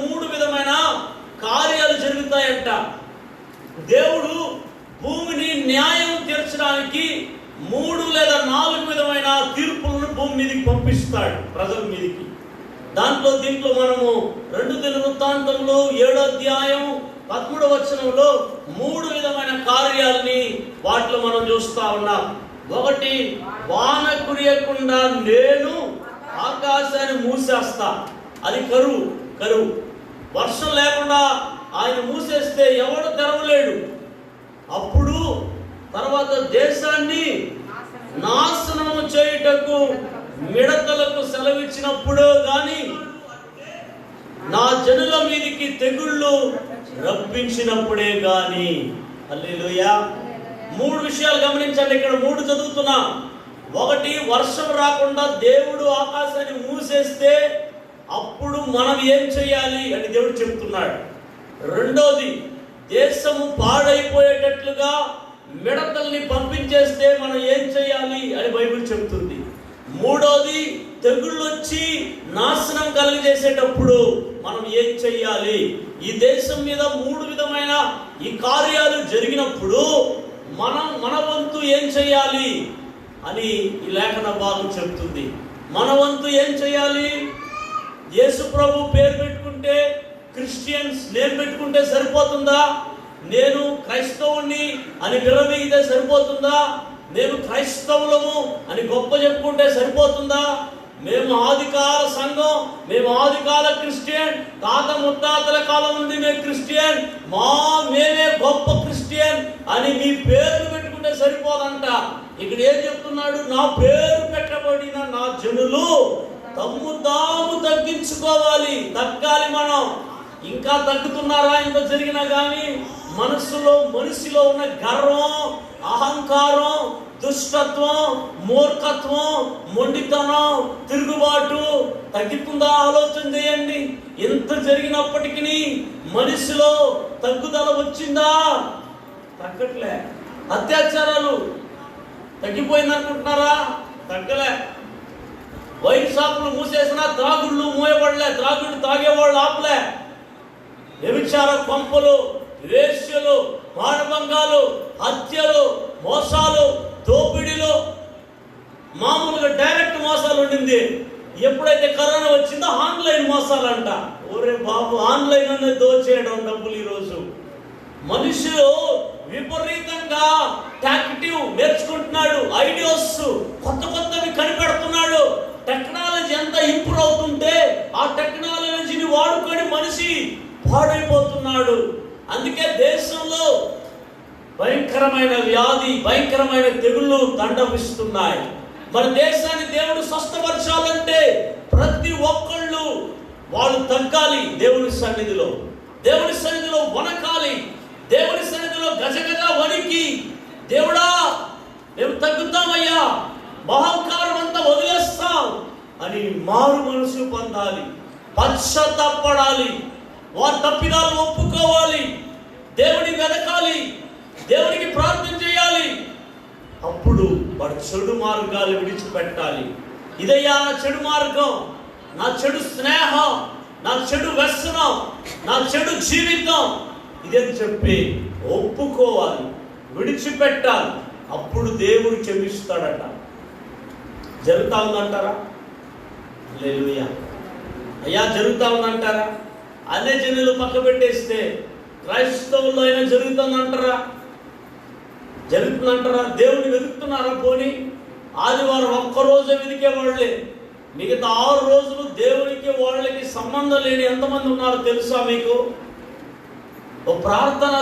మూడు విధమైన కార్యాలు జరుగుతాయంట. దేవుడు భూమిని న్యాయం తీర్చడానికి 3 లేదా 4 విధమైన తీర్పులను భూమి మీదకి పంపిస్తాడు, ప్రజల మీదకి. దీంట్లో మనము 2 దినవృత్తాంతంలో 7వ అధ్యాయం 13వ వచనంలో 3 విధమైన కార్యాలని వాటిలో మనం చూస్తా ఉన్నాం. ఒకటి, వాన కురియకుండా నేను ఆకాశాన్ని మూసేస్తా. అది కరువు. వర్షం లేకుండా ఆయన మూసేస్తే ఎవడు తెరవలేడు. అప్పుడు తర్వాత దేశాన్ని నాశనం చేయుటకు మిడతలకు సెలవిచ్చినప్పుడు గాని, నా జనుల మీదికి తెగుళ్ళు రప్పించినప్పుడే గాని. హల్లెలూయా. 3 విషయాలు గమనించండి. ఇక్కడ 3 చదువుతున్నా. ఒకటి, వర్షం రాకుండా దేవుడు ఆకాశాన్ని మూసేస్తే అప్పుడు మనం ఏం చేయాలి అని దేవుడు చెప్తున్నాడు. రెండోది, దేశము పాడైపోయేటట్లుగా మిడతల్ని పంపించేస్తే మనం ఏం చేయాలి అని బైబిల్ చెప్తుంది. మూడోది, తెగుళ్ళు వచ్చి నాశనం కలిగజేసేటప్పుడు మనం ఏం చెయ్యాలి. ఈ దేశం మీద 3 విధమైన ఈ కార్యాలు జరిగినప్పుడు మన వంతు ఏం చెయ్యాలి అని ఈ లేఖన భాగం చెప్తుంది. మన వంతు ఏం చెయ్యాలి? యేసు ప్రభు పేరు పెట్టుకుంటే, క్రిస్టియన్స్ నేమ్ పెట్టుకుంటే సరిపోతుందా? నేను క్రైస్తవుని అని విరవీగితే సరిపోతుందా? మేము క్రైస్తవులము అని గొప్ప చెప్పుకుంటే సరిపోతుందా? మేము ఆదికాల సంఘం, మేము ఆదికాల క్రిస్టియన్, తాత ముత్తాతల కాలం నుండి మేము క్రిస్టియన్, మేమే గొప్ప క్రిస్టియన్ అని మీ పేరు పెట్టుకుంటే సరిపోదంట. ఇక్కడ ఏం చెప్తున్నాడు? నా పేరు పెట్టబడిన నా జనులు తమ్ము తాము తగ్గించుకోవాలి, తగ్గాలి. మనం ఇంకా తగ్గుతున్నారా? ఇంత జరిగినా కానీ మనిషిలో ఉన్న గర్వం, అహంకారం, దుష్టత్వం, మూర్ఖత్వం, మొండితనం, తిరుగుబాటు తగ్గుతుందా? ఆలోచన చేయండి. ఎంత జరిగినప్పటికీ మనిషిలో తగ్గుదల వచ్చిందా? తగ్గట్లే. అత్యాచారాలు తగ్గిపోయింది అనుకుంటున్నారా? తగ్గలే. వైన్ షాపులు మూసేసినా త్రాగుళ్ళు మూయబడలే, త్రాగుళ్ళు తాగేవాళ్ళు ఆపలే. వ్యభిచార కొంపలు, వేశ్యలు, మానభంగాలు, హత్యలు, మోసాలు, దోపిడీలు, మామూలుగా డైరెక్ట్ మోసాలు ఉండింది. ఎప్పుడైతే కరోనా వచ్చిందో ఆన్లైన్ మోసాలంట. ఒరే బాబు, ఆన్లైన్ అనేది దోచేయడం డబ్బులు. ఈరోజు మనుషులు విపరీతంగా టాక్టివ్ నేర్చుకుంటున్నాడు, ఐడియాస్ కొత్తవి కనిపెడుతున్నాడు. టెక్నాలజీ ఎంత ఇంప్రూవ్ అవుతుంటే ఆ టెక్నాలజీని వాడుకొని మనిషి పాడైపోతున్నాడు. అందుకే దేశంలో భయంకరమైన వ్యాధి, భయంకరమైన తెగుళ్ళు తండవిస్తున్నాయి. మన దేశాన్ని దేవుడు స్వస్థపరచాలంటే ప్రతి ఒక్కళ్ళు వాళ్ళు తగ్గాలి. దేవుని సన్నిధిలో వణకాలి. దేవుని సన్నిధిలో గజగజ వణికి, దేవుడా మేము తగ్గుతామయ్యా, మహంకారం అంతా వదిలేస్తాం అని మారు మనసు పొందాలి, పశ్చాత్తాపడాలి, వారి తప్పిదాలు ఒప్పుకోవాలి, దేవుని వెతకాలి, దేవునికి ప్రార్థన చేయాలి. అప్పుడు వాడు చెడు మార్గాలు విడిచిపెట్టాలి. ఇదయ్యా నా చెడు మార్గం, నా చెడు స్నేహం, నా చెడు వ్యసనం, నా చెడు జీవితం ఇదని చెప్పి ఒప్పుకోవాలి, విడిచిపెట్టాలి. అప్పుడు దేవుడు క్షమిస్తాడట. జరుగుతా ఉందంటారా? హల్లెలూయా. అయ్యా జరుగుతా ఉందంటారా? అదే జనులు పక్క పెట్టేస్తే క్రైస్తవుల్లో అయినా జరుగుతుందంటారా? దేవుని వెతుకుతున్నారా? పోనీ ఆదివారం ఒక్కరోజే వెతికే వాళ్ళే, మిగతా 6 రోజులు దేవునికి వాళ్ళకి సంబంధం లేని ఎంతమంది ఉన్నారో తెలుసా మీకు? ఓ ప్రార్థన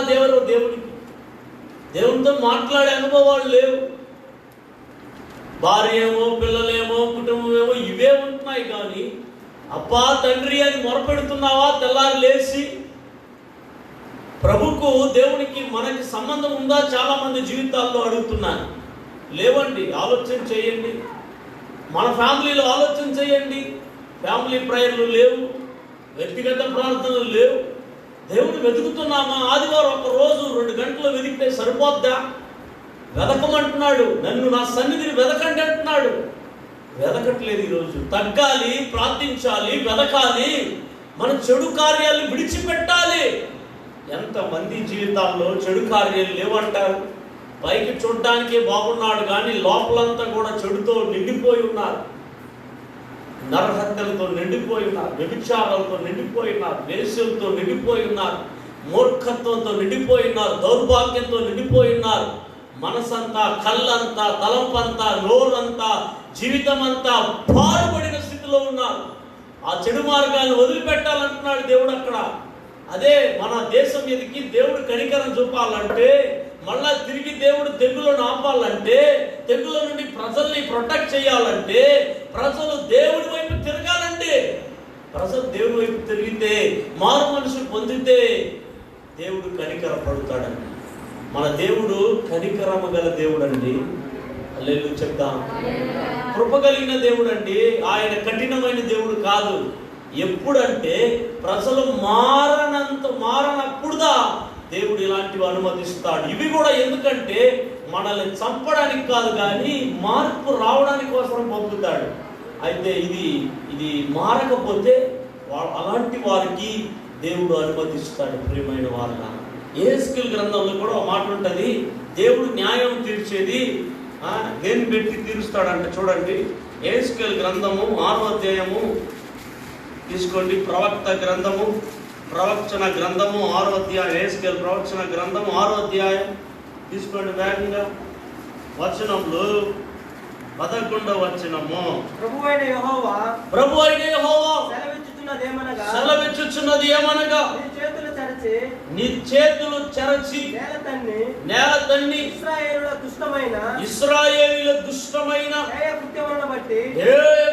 దేవునితో మాట్లాడే అనుభవాలు లేవు. భార్య ఏమో, పిల్లలేమో, కుటుంబం ఏమో ఇవే ఉంటున్నాయి. కానీ అబ్బా తండ్రి అని మొరపెడుతున్నావా? తెల్లారి లేచి ప్రభుకు దేవునికి మనకి సంబంధం ఉందా? చాలా మంది జీవితాల్లో అడుగుతున్నాను. లేవండి. ఆలోచన చేయండి. మన ఫ్యామిలీలో ఆలోచన చేయండి. ఫ్యామిలీ ప్రేయర్లు లేవు, వ్యక్తిగత ప్రార్థనలు లేవు. దేవుడు వెతుకుతున్నామా? ఆదివారం 1 రోజు 2 గంటలు వెతికితే సరిపోద్దా? వెతకమంటున్నాడు. నన్ను నా సన్నిధిని వెతకండి అంటున్నాడు. వెతకట్లేదు. ఈరోజు తగ్గాలి, ప్రార్థించాలి, వెతకాలి. మన చెడు కార్యాలను విడిచిపెట్టాలి. ఎంతమంది జీవితాల్లో చెడు కార్యాలు లేవంటారు. పైకి చూడటానికే బాగున్నాడు కానీ లోపలంతా కూడా చెడుతో నిండిపోయి ఉన్నారు. నరహత్యలతో నిండిపోయి ఉన్నారు, వ్యభిచారాలతో నిండిపోయి ఉన్నారు, వేశ్యలతో నిండిపోయి ఉన్నారు, మూర్ఖత్వంతో నిండిపోయి ఉన్నారు, దౌర్భాగ్యంతో నిండిపోయి ఉన్నారు. మనసంతా, కళ్ళంతా, తలంపంతా, నోరంతా, జీవితం అంతా పాడుపడిన స్థితిలో ఉన్నారు. ఆ చెడు మార్గాన్ని వదిలిపెట్టాలంటున్నాడు దేవుడు అక్కడ. అదే మన దేశం మీదకి దేవుడు కనికరం చూపాలంటే, మళ్ళా తిరిగి దేవుడు తెగులను ఆపాలంటే, తెగుల నుండి ప్రజల్ని ప్రొటెక్ట్ చేయాలంటే ప్రజలు దేవుడి వైపు తిరగాలండి. ప్రజలు దేవుడి వైపు తిరిగితే, మారు మనసు పొందితే దేవుడు కనికర పడుతాడండి. మన దేవుడు కనికరము గల దేవుడు అండి. హల్లెలూయా చెప్తాం. కృప కలిగిన దేవుడు అండి. ఆయన కఠినమైన దేవుడు కాదు. ఎప్పుడంటే ప్రజలు మారనప్పుడుదా దేవుడు ఇలాంటివి అనుమతిస్తాడు. ఇవి కూడా ఎందుకంటే మనల్ని చంపడానికి కాదు కానీ మార్పు రావడానికి కోసం పంపుతాడు. అయితే ఇది మారకపోతే అలాంటి వారికి దేవుడు అనుమతిస్తాడు. ప్రియమైన వాళ్ళ యెహెజ్కేలు గ్రంథంలో కూడా ఒక మాట ఉంటుంది, దేవుడు న్యాయం తీర్చేది దేన్ని పెట్టి తీరుస్తాడంట. చూడండి, యెహెజ్కేలు గ్రంథము 6వ అధ్యాయము తీసుకోండి. ప్రవచన గ్రంథము 6వ అధ్యాయం. యెహెజ్కేలు ప్రవచన గ్రంథము 6వ అధ్యాయం తీసుకోండి వేగంగా. వచనంలో 11వ వచనము. ప్రభువైన యెహోవా సెలవిచ్చుచున్నది ఏమనగా, నీ చేతులు చెరచి నేల తన్ని ఇశ్రాయేలీయుల దుష్టమైన ఏ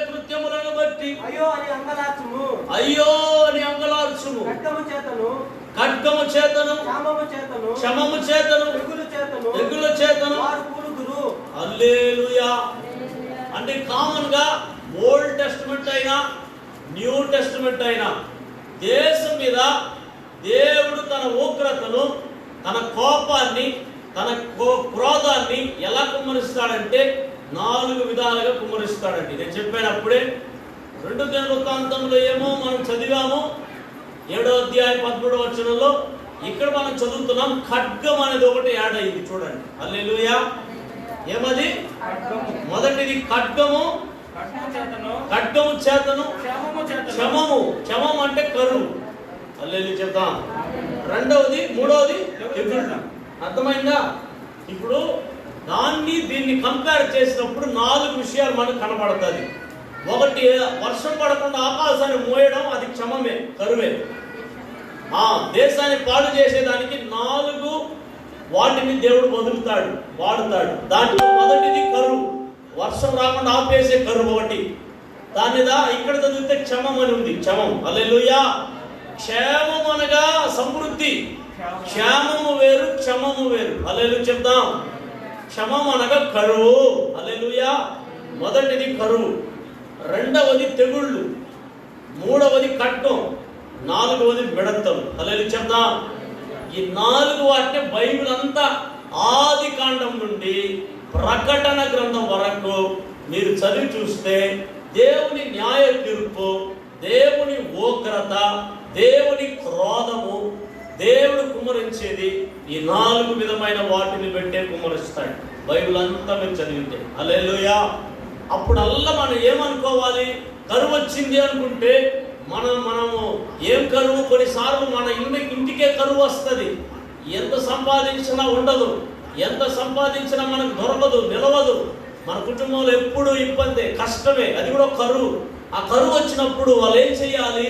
కృత్యములను బట్టి అయ్యో అని అంగలార్చుము. ఖడ్గము చేతను క్షమము చేతను తెగులు చేతను. హల్లెలూయా. అంటే కామన్ గా ఓల్డ్ టెస్టమెంట్ అయినా న్యూ టెస్టమెంట్ అయినా దేశం మీద దేవుడు తన ఉగ్రతను, తన కోపాన్ని, తన క్రోధాన్ని ఎలా కుమ్మరిస్తాడంటే 4 విధాలుగా కుమ్మరిస్తాడండి. నేను చెప్పినప్పుడే 2 దినవృత్తాంతంలో ఏమో మనం చదివాము 7వ అధ్యాయం 13వ వచనంలో. ఇక్కడ మనం చదువుతున్నాం ఖడ్గం అనేది ఒకటి యాడ్ అయింది. చూడండి, హల్లెలూయా. ఏమది? మొదటిది ఖడ్గము చేతను క్షమము అంటే కరువు. హల్లెలూయా చెప్తాం. రెండవది, మూడవది అర్థమైందా? ఇప్పుడు దీన్ని కంపేర్ చేసినప్పుడు 4 విషయాలు మనకు కనబడుతుంది. ఒకటి, వర్షం పడకుండా ఆకాశాన్ని మోయడం, అది క్షమమే, కరువే. దేశాన్ని పాడు చేసేదానికి 4 వాటిని దేవుడు వాడుతాడు. దాంట్లో మొదటిది కరువు, వర్షం రాకుండా ఆపేసే కరువు ఒకటి. దానిదా ఇక్కడ చదివితే క్షమం అని ఉంది. క్షమం. హల్లెలూయా. క్షేమం అనగా సమృద్ధి. క్షేమము వేరు, క్షమము వేరు. హల్లెలూయా చెప్దాం. క్షమం అనగా కరువు. హల్లెలూయా. మొదటిది కరువు, రెండవది తెగుళ్ళు, మూడవది ఖడ్గం, 4వది మిడతలు. హల్లెలూయా చెప్దాం. ఈ 4 వాటిని బైబిల్ అంతా ఆది కాండం నుండి ప్రకటన గ్రంథం వరకు మీరు చదివి చూస్తే దేవుని న్యాయ తీర్పు, దేవుని ఉగ్రత, దేవుని క్రోధము, దేవుడు కుమ్మరించేది ఈ 4 విధమైన వాటిని పెట్టే కుమ్మరిస్తాడు బైబిల్ అంతా మీరు చదివితే. హల్లెలూయా. అప్పుడల్లా మనం ఏమనుకోవాలి? కరువు వచ్చింది అనుకుంటే మనము ఏం కరువు? కొన్నిసార్లు మన ఇంటికే కరువు వస్తుంది. ఎంత సంపాదించినా ఉండదు, ఎంత సంపాదించినా మనకు దొరకదు, నిలవదు. మన కుటుంబంలో ఎప్పుడు ఇబ్బంది, కష్టమే. అది కూడా కరువు. ఆ కరువు వచ్చినప్పుడు వాళ్ళు ఏం చేయాలి?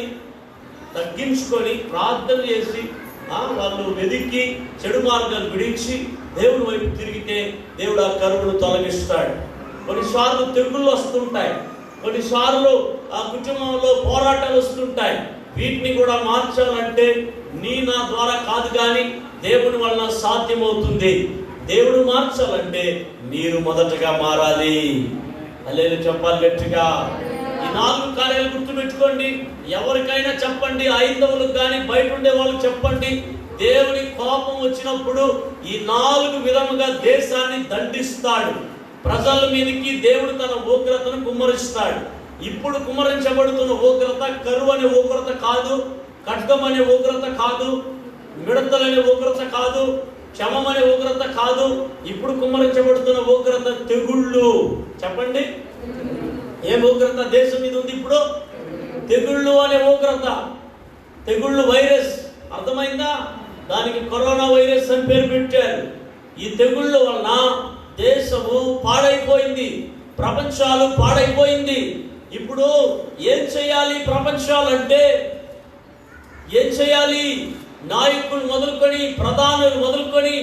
తగ్గించుకొని ప్రార్థన చేసి వాళ్ళు వెదికి చెడు మార్గాలు విడిచి దేవుడి వైపు తిరిగితే దేవుడు ఆ కరువును తొలగిస్తాడు. కొన్నిసార్లు తెగుళ్ళు వస్తుంటాయి, కొన్నిసార్లు ఆ కుటుంబంలో పోరాటాలు వస్తుంటాయి. వీటిని కూడా మార్చాలంటే నా ద్వారా కాదు కానీ దేవుని వలన సాధ్యమవుతుంది. దేవుడు మార్చాలంటే మీరు మొదటగా మారాలి. హల్లెలూయా చెప్పాలి గట్టిగా. ఈ 4 కార్యాలు గుర్తుపెట్టుకోండి. ఎవరికైనా చెప్పండి, ఐదవులకు కానీ బయట ఉండే వాళ్ళకి చెప్పండి. దేవుని కోపం వచ్చినప్పుడు ఈ 4 విధముగా దేశాన్ని దండిస్తాడు. ప్రజల మీదకి దేవుడు తన ఉగ్రతను కుమ్మరిస్తాడు. ఇప్పుడు కుమ్మరించబడుతున్న ఉగ్రత కరువు అనే ఉగ్రత కాదు, ఖడ్గం అనే ఉగ్రత కాదు, మిడతలనే ఉగ్రత కాదు, క్షమం అనే ఉగ్రత కాదు. ఇప్పుడు కుమ్మరించబడుతున్న ఉగ్రత తెగుళ్ళు. చెప్పండి, ఏం ఉగ్రత దేశం మీద ఉంది ఇప్పుడు? తెగుళ్ళు అనే ఉగ్రత. తెగుళ్ళు వైరస్, అర్థమైందా? దానికి కరోనా వైరస్ అని పేరు పెట్టారు. ఈ తెగుళ్ళ వలన దేశము పాడైపోయింది, ప్రపంచాలు పాడైపోయింది. ఇప్పుడు ఏం చేయాలి ప్రపంచాలంటే? ఏం చేయాలి? నాయకులు మొదలుకొని, ప్రధానులు మొదలుకొని,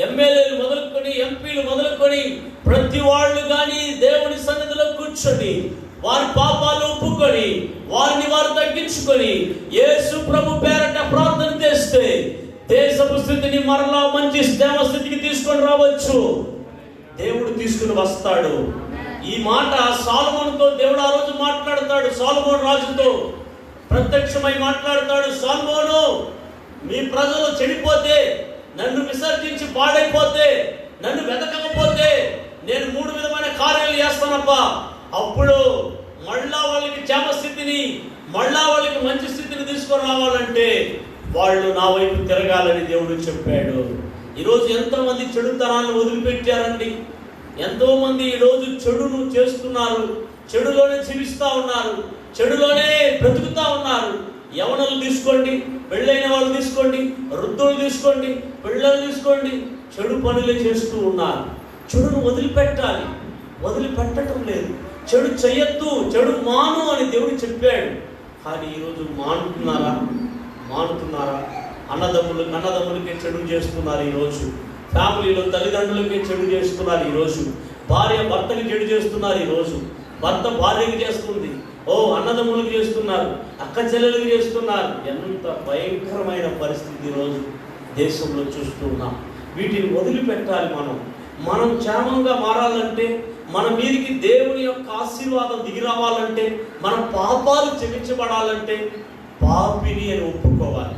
ఎమ్మెల్యేలు మొదలుకొని, ఎంపీలు మొదలుకొని ప్రతి వాళ్ళు కానీ దేవుని సన్నిధిలో కూర్చొని వారి పాపాలు ఒప్పుకొని వారిని వారు తగ్గించుకొని యేసు ప్రభు పేరట ప్రార్థన చేస్తే దేశపు స్థితిని మరలా మంచి క్షేమ స్థితికి తీసుకొని రావచ్చు. దేవుడు తీసుకుని వస్తాడు. ఈ మాట సొలొమోనుతో దేవుడు ఆ రోజు మాట్లాడతాడు. సొలొమోను రాజుతో ప్రత్యక్షమై మాట్లాడతాడు. సొలొమోను, మీ ప్రజలు చెడిపోతే, నన్ను విసర్జించి పాడైపోతే, నన్ను వెతకకపోతే నేను 3 విధమైన కార్యాలు చేస్తానప్పా. అప్పుడు మళ్ళా వాళ్ళకి క్షేమ స్థితిని, మళ్ళా వాళ్ళకి మంచి స్థితిని తీసుకొని రావాలంటే వాళ్ళు నా వైపు తిరగాలని దేవుడు చెప్పాడు. ఈరోజు ఎంతోమంది చెడుతనాన్ని వదిలిపెట్టారండి. ఎంతోమంది ఈరోజు చెడును చేస్తున్నారు, చెడులోనే జీవిస్తూ ఉన్నారు, చెడులోనే బ్రతుకుతూ ఉన్నారు. యవనులు తీసుకోండి, పెళ్ళైన వాళ్ళు తీసుకోండి, వృద్ధులు తీసుకోండి, పిల్లలు తీసుకోండి, చెడు పనులే చేస్తూ ఉన్నారు. చెడును వదిలిపెట్టాలి, వదిలిపెట్టడం లేదు. చెడు చెయ్యొద్దు, చెడు మాను అని దేవుడు చెప్పాడు. కానీ ఈరోజు మానుతున్నారా? అన్నదమ్ములకే చెడు చేస్తున్నారు ఈరోజు. ఫ్యామిలీలో తల్లిదండ్రులకే చెడు చేస్తున్నారు ఈరోజు. భార్య భర్తకి చెడు చేస్తున్నారు ఈరోజు. భర్త భార్యకి చేస్తుంది, అన్నదమ్ములకు చేస్తున్నారు, అక్క చెల్లెలకు చేస్తున్నారు. ఎంత భయంకరమైన పరిస్థితి ఈరోజు దేశంలో చూస్తూ ఉన్నాం. వీటిని వదిలిపెట్టాలి. మనం క్షేమంగా మారాలంటే, మన మీదికి దేవుని యొక్క ఆశీర్వాదం దిగి రావాలంటే, మన పాపాలు క్షమించబడాలంటే పాపిని అని ఒప్పుకోవాలి.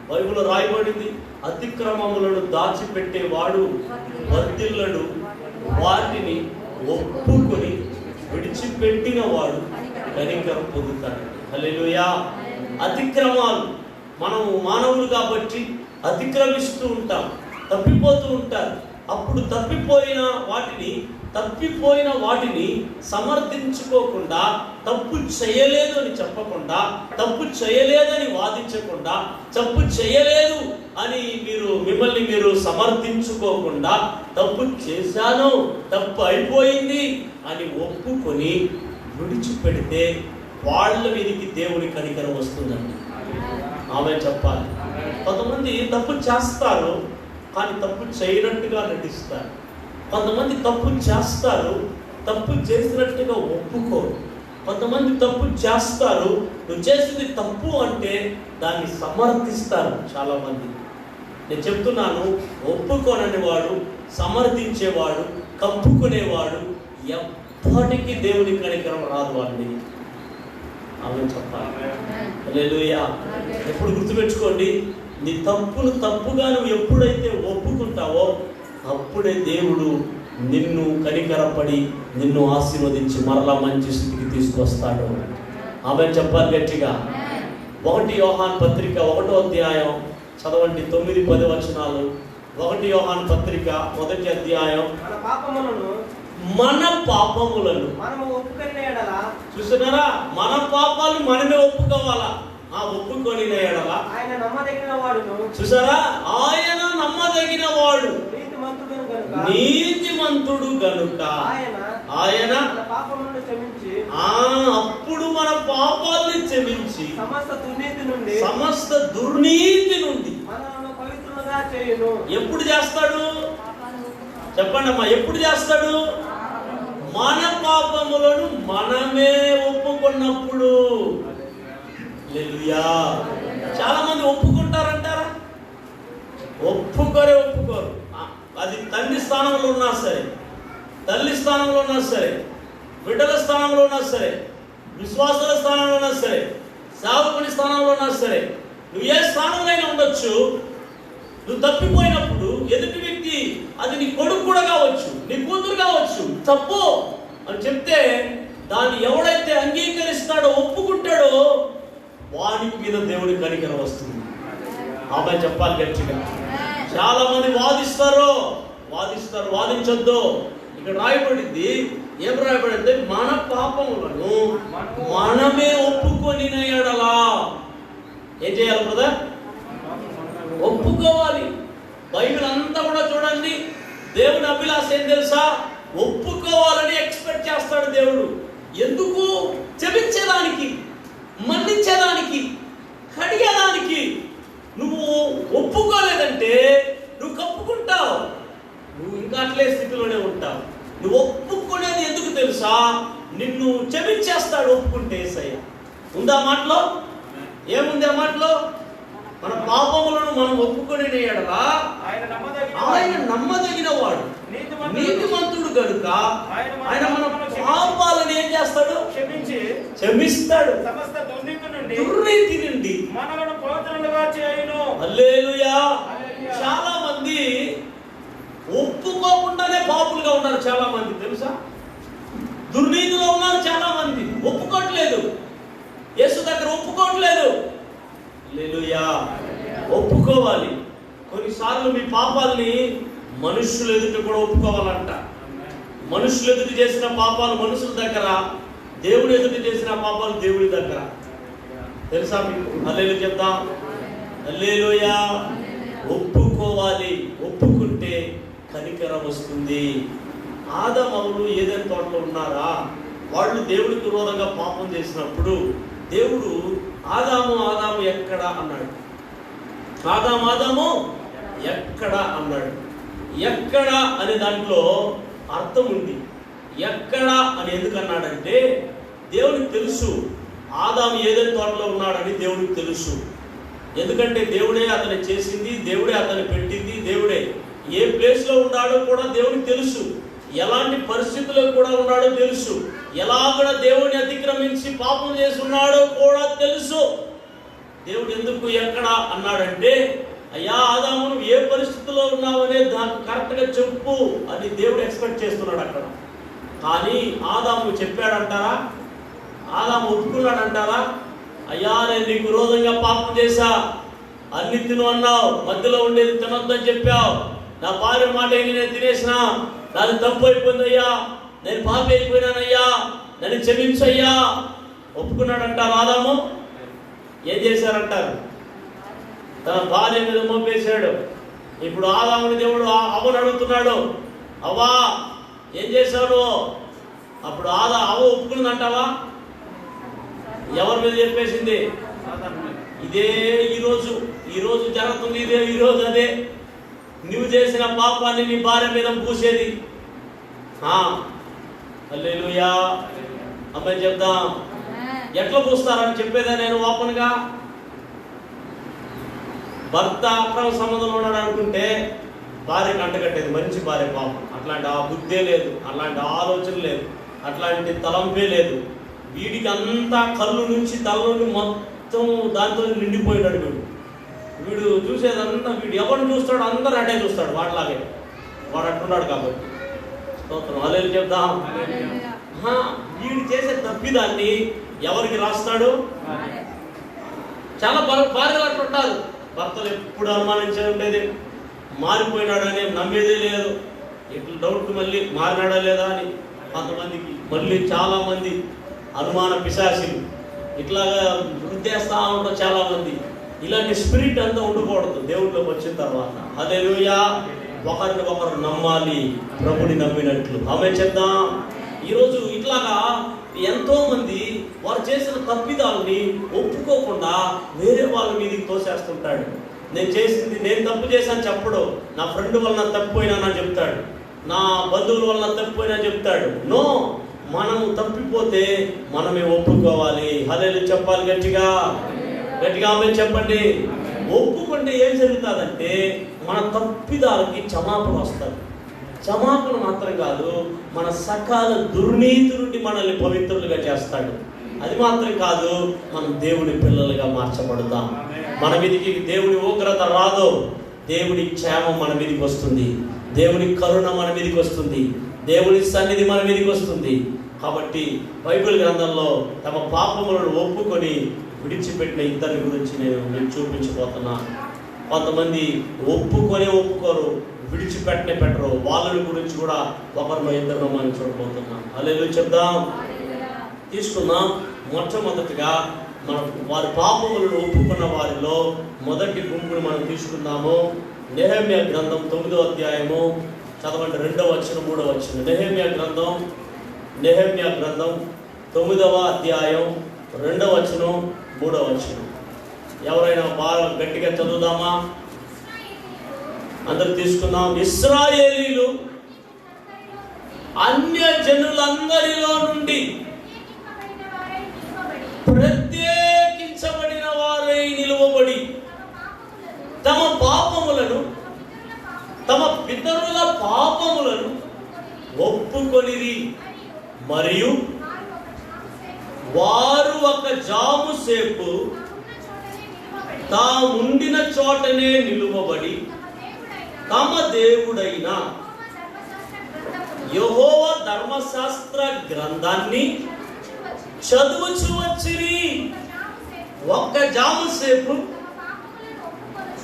బైబిల్లో రాయబడింది, అతిక్రమములను దాచిపెట్టేవాడు వర్ధిల్లడు, వాటిని ఒప్పుకొని విడిచిపెట్టిన వాడు కనికరం పొందుతాడు. హల్లెలూయా. అతిక్రమాలు, మనము మానవులు కాబట్టి అతిక్రమిస్తూ ఉంటాం, తప్పిపోతూ ఉంటారు. అప్పుడు తప్పిపోయిన వాటిని సమర్థించుకోకుండా, తప్పు చేయలేదు అని చెప్పకుండా, తప్పు చేయలేదని వాదించకుండా, తప్పు చేయలేదు అని మిమ్మల్ని మీరు సమర్థించుకోకుండా, తప్పు చేశాను, తప్పు అయిపోయింది అని ఒప్పుకొని విడిచిపెడితే వాళ్ళ మీదకి దేవుని కనికరం వస్తుందండి. ఆమె చెప్పాలి. కొంతమంది తప్పు చేస్తారు కానీ తప్పు చేయనట్టుగా నటిస్తారు. కొంతమంది తప్పు చేస్తారు, తప్పు చేసినట్టుగా ఒప్పుకోరు. కొంతమంది తప్పు చేస్తారు, నువ్వు చేసింది తప్పు అంటే దాన్ని సమర్థిస్తారు చాలామంది. నేను చెప్తున్నాను, ఒప్పుకోనని వాడు, సమర్థించేవాడు, కప్పుకునేవాడు ఎప్పటికీ దేవుని కనికరం రాదు వాళ్ళని. ఆమె చెప్పాలి. హల్లెలూయా. ఎప్పుడు గుర్తుపెట్టుకోండి, నీ తప్పును తప్పుగా నువ్వు ఎప్పుడైతే ఒప్పుకుంటావో అప్పుడే దేవుడు నిన్ను కనికరపడి నిన్ను ఆశీర్వదించి మరలా మంచి స్థితికి తీసుకొస్తాడు. ఆమె చెప్పాలి గట్టిగా. 1 యోహాను పత్రిక 1వ అధ్యాయం చదవండి, 9-10 వచనాలు. 1 యోహాను పత్రిక 1వ అధ్యాయం. మన పాపములను చూస్తున్నారా? మన పాపాలు మనమే ఒప్పుకోవాలా? ఒప్పుకొని ఆయన నమ్మదగిన వాడు. చూసారా? ఆయన నమ్మదగిన వాడు, నీతిమంతుడు గనుక ఆయన అప్పుడు మన పాపాలను క్షమించి సమస్త దుర్నీతి నుండి ఎప్పుడు చేస్తాడు? చెప్పండి అమ్మా, ఎప్పుడు చేస్తాడు? మన పాపములను మనమే ఒప్పుకున్నప్పుడు. హల్లెలూయా. చాలా మంది ఒప్పుకుంటారంటారా? ఒప్పుకోరు. అది తండ్రి స్థానంలో ఉన్నా సరే, తల్లి స్థానంలో ఉన్నా సరే, బిడ్డల స్థానంలో ఉన్నా సరే, విశ్వాసాల స్థానంలో ఉన్నా సరే, సేవకుని స్థానంలో ఉన్నా సరే, నువ్వు ఏ స్థానంలో అయినా ఉండొచ్చు. నువ్వు తప్పిపోయినప్పుడు ఎదుటి వ్యక్తి, అది నీ కొడుకు కూడా కావచ్చు, నీ కూతురు కావచ్చు, తప్పు అని చెప్తే దాన్ని ఎవడైతే అంగీకరిస్తాడో, ఒప్పుకుంటాడో, వాడి మీద దేవుడి కనికరం వస్తుంది. ఆమె చెప్పాలి గట్టిగా. చాలా మంది వాదించొద్దు. ఇక్కడ రాయబడింది, ఏం రాయబడింది? మన పాపములను మనమే ఒప్పుకొని ఎడలా ఏం చేయాలి బ్రదర్? ఒప్పుకోవాలి. బైబిల్ అంతా కూడా చూడండి, దేవుని అభిలాష ఏం తెలుసా? ఒప్పుకోవాలని ఎక్స్పెక్ట్ చేస్తాడు దేవుడు. ఎందుకు? క్షమించేదానికి, మన్నించేదానికి, కడిగేదానికి. నువ్వు ఒప్పుకోలేదంటే నువ్వు కప్పుకుంటావు, నువ్వు ఇంకా అట్లే స్థితిలోనే ఉంటావు. నువ్వు ఒప్పుకునేది ఎందుకు తెలుసా? నిన్ను క్షమించేస్తాడు ఒప్పుకుంటే. యేసయ్య ఉందా మాటలో? ఏముంది ఆ మాటలో? మన పాపములను మనం ఒప్పుకొని ఎడలా ఆయన నమ్మదగిన వాడు, నీతిమంతుడు కనుక ఆయన మన పాపాలను ఏం చేస్తాడు? క్షమిస్తాడు. దుర్నీతి నుండి మనలను పవిత్రులుగా చేయును. హల్లెలూయా. చాలా మంది ఒప్పుకోకుండానే పాపులుగా ఉన్నారు. చాలా మంది తెలుసా? దుర్నీతిలో ఉన్నారు. చాలా మంది ఒప్పుకోవట్లేదు, యేసు దగ్గర ఒప్పుకోవట్లేదు. హల్లెలూయా. ఒప్పుకోవాలి. కొన్నిసార్లు మీ పాపాలని మనుషులు ఎదుట కూడా ఒప్పుకోవాలంట. మనుషులు ఎదుట చేసిన పాపాలు మనుషుల దగ్గర, దేవుడి ఎదుట చేసిన పాపాలు దేవుడి దగ్గర. తెలుసా మీకు? హల్లెలూయా చెప్తాం. హల్లెలూయా. ఒప్పుకోవాలి. ఒప్పుకుంటే కనికరం వస్తుంది. ఆదాము ఏదైనా తోటలో ఉన్నారా? వాళ్ళు దేవుడికి విరోధంగా పాపం చేసినప్పుడు దేవుడు ఆదాము ఎక్కడ అన్నాడు. ఆదాము ఎక్కడ అన్నాడు. ఎక్కడ అనే దాంట్లో అర్థం ఉంది. ఎక్కడ అని ఎందుకు అన్నాడంటే, దేవుడికి తెలుసు ఆదాము ఏదైనా తోటలో ఉన్నాడని దేవుడికి తెలుసు. ఎందుకంటే దేవుడే అతన్ని చేసింది, దేవుడే అతన్ని పెట్టింది, దేవుడే ఏ ప్లేస్ లో ఉన్నాడో కూడా దేవుడికి తెలుసు. ఎలాంటి పరిస్థితుల్లో కూడా ఉన్నాడో తెలుసు. ఎలాగ దేవుడిని అతిక్రమించి పాపం చేసి ఉన్నాడో కూడా తెలుసు. దేవుడు ఎందుకు ఎక్కడ అన్నాడంటే, అయ్యా ఆదాము నువ్వు ఏ పరిస్థితిలో ఉన్నావనే దానికి కరెక్ట్గా చెప్పు అని దేవుడు ఎక్స్పెక్ట్ చేస్తున్నాడు అక్కడ. కానీ ఆదాము చెప్పాడంటారా? ఆదాము ఒప్పుకున్నాడంటారా? అయ్యా నేను నీకు విరోధంగా పాపం చేశా, అన్ని తిను అన్నావు, మధ్యలో ఉండేది తినొద్దని చెప్పావు, నా భార్య మాట ఏంటి నేను తినేసిన, నాది తప్పు అయిపోయిందయ్యా, నేను పాపి అయిపోయినానయ్యా, నన్ను క్షమించయ్యా ఒప్పుకున్నాడంటారు. ఆదాము ఏం చేశారంటారు? తన భార్య మీద మోపేశాడు. ఇప్పుడు ఆదాముని దేవుడు అవ్వను అడుగుతున్నాడు, అవ్వా ఏం చేశావు? అప్పుడు అవ్వ ఒప్పుకుందంటావా? ఎవరి మీద చెప్పేసింది? ఇదే ఈరోజు జరుగుతుంది. ఈరోజు అదే నువ్వు చేసిన పాపాన్ని నీ భార్య మీద పూసేది. హల్లెలూయా. అబ్బాయి చెప్దాం. ఎట్లా పూస్తారని చెప్పేదా నేను ఓపెన్ గా. భర్త అక్రమ సంబంధంలో ఉన్నాడు అనుకుంటే భార్యకు అంటగట్టేది, మంచి భార్య పాపం. అట్లాంటి ఆ బుద్ధే లేదు, అట్లాంటి ఆలోచన లేదు, అట్లాంటి తలంపే లేదు. వీడికి అంతా కళ్ళు నుంచి తల నుండి మొత్తం దాంతో నిండిపోయినాడు. వీడు చూసేదంతా, వీడు ఎవరిని చూస్తాడు అందరూ అడే చూస్తాడు, వాడిలాగే. వాడు అంటున్నాడు కాబట్టి స్తోత్రం. హల్లెలూయా చెప్దాం. వీడు చేసే తప్పిదాన్ని ఎవరికి రాస్తాడు? చాలా భార్యలు అంటుంటారు, భర్తలు ఎప్పుడు అనుమానించే ఉండేది, మారిపోయినాడని నమ్మేదే లేదు. ఇట్లా డౌట్ మళ్ళీ మారినాడా లేదా అని కొంతమందికి. మళ్ళీ చాలా మంది అనుమాన పిశాసిలు ఇట్లాగా వృద్ధేస్తా ఉంటారు చాలా మంది. ఇలాంటి స్పిరిట్ అంతా ఉండకూడదు దేవుడిలోకి వచ్చిన తర్వాత. హల్లెలూయా. ఒకరిని ఒకరు నమ్మాలి, ప్రభుని నమ్మినట్లు. ఆమె చెప్దాం. ఈరోజు ఇట్లాగా ఎంతో మంది వారు చేసిన తప్పిదాలని ఒప్పుకోకుండా వేరే వాళ్ళ మీదకి తోసేస్తుంటాడు. నేను తప్పు చేశాను చెప్పడు, నా ఫ్రెండ్ వలన తప్పిపోయినానని చెప్తాడు, నా బంధువుల వలన తప్పిపోయినా చెప్తాడు. నో, మనం తప్పిపోతే మనమే ఒప్పుకోవాలి. హల్లెలూయా చెప్పాలి గట్టిగా. ఆమె చెప్పండి. ఒప్పుకుంటే ఏం జరుగుతుందంటే మన తప్పిదాలకి క్షమాపణ వస్తుంది. క్షమాపణ మాత్రం కాదు, మన సకాల దుర్నీతి నుండి మనల్ని పవిత్రులుగా చేస్తాడు. అది మాత్రం కాదు, మనం దేవుని పిల్లలుగా మార్చబడతాం. మన మీదకి దేవుని ఉగ్రత రాదు, దేవుని క్షేమం మన మీదకి వస్తుంది, దేవుని కరుణ మన మీదకి వస్తుంది, దేవుని సన్నిధి మన మీదకి వస్తుంది, కాబట్టి బైబిల్ గ్రంథంలో తమ పాపములను ఒప్పుకొని విడిచిపెట్టిన ఇద్దరి గురించి నేను మీకు చూపించబోతున్నా. కొంతమంది ఒప్పుకోరు, విడిచిపెట్టరు. వాళ్ళ గురించి కూడా ఒకరిలో ఇద్దరు మనం చూడబోతున్నాం. హల్లెలూయా చెప్దాం. తీసుకుందాం. మొట్టమొదటిగా మనం వారి పాపములను ఒప్పుకున్న వారిలో మొదటి గుంపును మనం తీసుకుందాము. నెహెమ్యా గ్రంథం 9వ అధ్యాయము చదవండి, 2వ వచనం 3వ వచనం. నెహెమ్యా గ్రంథం 9వ అధ్యాయం 2వ వచనం 3వ వచనం. ఎవరైనా బాగా గట్టిగా చదువుదామా? అందరు తీసుకుందాం. ఇశ్రాయేలీలు అన్య జనులందరిలో నుండి ప్రత్యేకించబడిన వారై నిలువబడి తమ పాపములను, తమ పితరుల పాపములను ఒప్పుకొనిరి. మరియు వారు ఒక జాము సేపు తాముండిన చోటనే నిలువబడి తమ దేవుడైన యెహోవా ధర్మశాస్త్ర గ్రంథాన్ని చదువుచు వచ్చిరి. ఒక్క జాము సేపు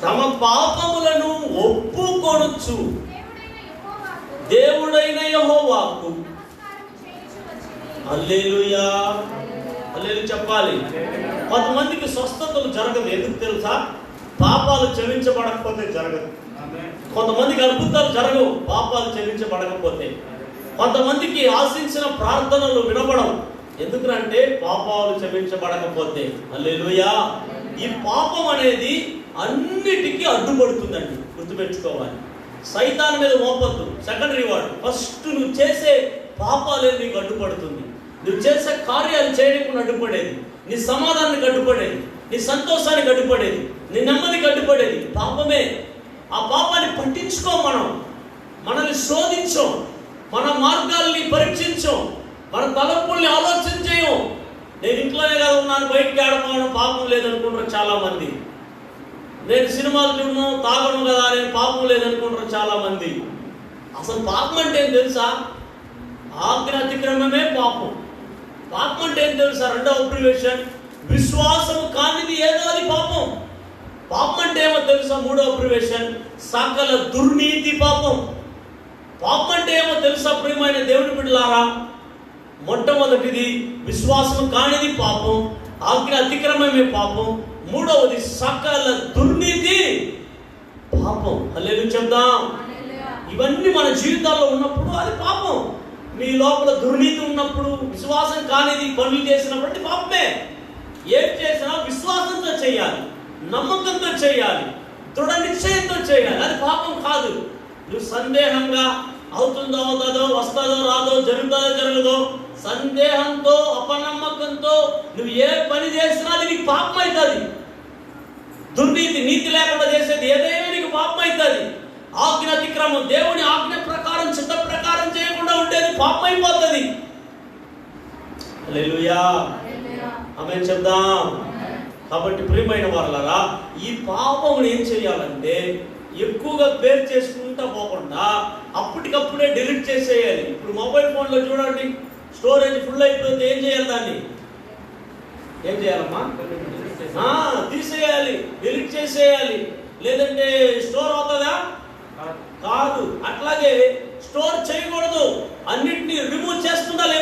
తమ పాపములను ఒప్పుకొనుచు దేవుడైన యెహోవాకు హల్లెలూయా హల్లెలూయా చెప్పాలి. కొంతమందికి స్వస్థతలు జరగదు. ఎందుకు తెలుసా? పాపాలు క్షమించబడకపోతే జరగదు. కొంతమందికి అద్భుతాలు జరగవు పాపాలు క్షమించబడకపోతే. కొంతమందికి ఆశించిన ప్రార్థనలు వినబడవు. ఎందుకంటే పాపాలు క్షమించబడకపోతే. హల్లెలూయా. ఈ పాపం అనేది అన్నిటికీ అడ్డుపడుతుందండి, గుర్తుపెట్టుకోవాలి. సైతాన్ మీద మోపొద్దు, సెకండరీ వాడు. ఫస్ట్ నువ్వు చేసే పాపాలే నీకు అడ్డుపడుతుంది. నువ్వు చేసే కార్యాలు చేయడానికి అడ్డుపడేది, నీ సమాధానానికి అడ్డుపడేది, నీ సంతోషానికి అడ్డుపడేది, నీ నెమ్మదికి అడ్డుపడేది పాపమే. ఆ పాపాన్ని పట్టించుకో. మనల్ని శోధించం, మన మార్గాల్ని పరీక్షించం, మన తలపుల్ని ఆలోచన చేయం. నేను ఇంట్లోనే కదా ఉన్నాను, బయటికి ఆడుకోవడం పాపం లేదనుకుంటారు చాలా మంది. నేను సినిమాలు చూడను, తాగను కదా, నేను పాపం లేదనుకుంటారు చాలా మంది. అసలు పాపం అంటే ఏం తెలుసా? ఆజ్ఞ అతిక్రమమే పాపం. పాపం అంటే ఏం తెలుసా? రెండవ అబ్రివేషన్, విశ్వాసం కానిది ఏదో అది పాపం. పాపం అంటే ఏమో తెలుసా? మూడవ అబ్రివేషన్, సకల దుర్నీతి పాపం. పాపం అంటే ఏమో తెలుసా ప్రియమైన దేవుని బిడ్డలారా? మొట్టమొదటిది విశ్వాసం కానిది పాపం, ఆజ్ఞ అతిక్రమమే పాపం. మూడవది సకల దుర్నీతి పాపం. హల్లెలూయా చెప్దాం. ఇవన్నీ మన జీవితాల్లో ఉన్నప్పుడు అది పాపం. మీ లోపల దుర్నీతి ఉన్నప్పుడు, విశ్వాసం కానిది పనులు చేసినప్పుడు పాపమే. ఏం చేసినా విశ్వాసంతో చేయాలి, నమ్మకంతో చేయాలి, దృఢ నిశ్చయంతో చేయాలి. అది పాపం కాదు. నువ్వు సందేహంగా అవుతుందో అవుతుందో, వస్తుందో రాదో, జరుగుతుందో జరగదో, సందేహంతో అపనమ్మకంతో నువ్వు ఏ పని చేసినా అది నీకు పాపం అవుతుంది. దుర్నీతి, నీతి లేకుండా చేసేది ఏదైనా నీకు పాపం అవుతుంది. ఆజ్ఞ అతిక్రమం, దేవుని ఆజ్ఞ ప్రకారం, చిత్త ప్రకారం చేయకుండా ఉండేది పాపం అయిపోతుంది. హల్లెలూయా ఆమేన్ చెప్దాం. కాబట్టి ప్రియమైన వారలారా, ఈ పాపమును ఏం చేయాలంటే ఎక్కువగా పేరు చేసుకుంటా పోకుండా అప్పటికప్పుడే డిలీట్ చేసేయాలి. ఇప్పుడు మొబైల్ ఫోన్లో చూడండి, స్టోరేజ్ ఫుల్ అయిపోతే ఏం చేయాలి? దాన్ని ఏం చేయాలమ్మా? తీసేయాలి, డిలీట్ చేసేయాలి. లేదంటే స్టోర్ అవుతుందా? కాదు. అట్లాగే స్టోర్ చేయకూడదు, అన్నిటినీ రిమూవ్ చేస్తుండాలి.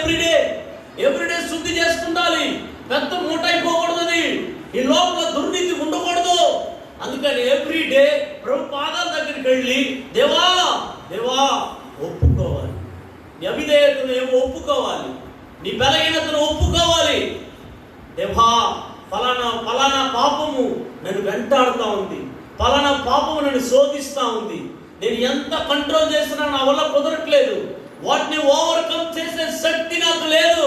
ఎవ్రీడే శుద్ధి చేస్తుండాలి. పెద్ద మూట అయిపోకూడదు, ఈ లోపల దుర్నీతి ఉండకూడదు. అందుకని ఎవ్రీడే ప్రభు పాదాల దగ్గరికి వెళ్ళి దేవా దేవా ఒప్పుకోవాలి. నీ అవిధేయతను ఏమో ఒప్పుకోవాలి, నీ బలహీనతను ఒప్పుకోవాలి. దేవా ఫలానా ఫలానా పాపము నన్ను వెంటాడుతూ ఉంది, ఫలానా పాపము నన్ను శోధిస్తూ ఉంది, నేను ఎంత కంట్రోల్ చేసినా నా వల్ల కుదరట్లేదు, వాటిని ఓవర్కమ్ చేసే శక్తి నాకు లేదు.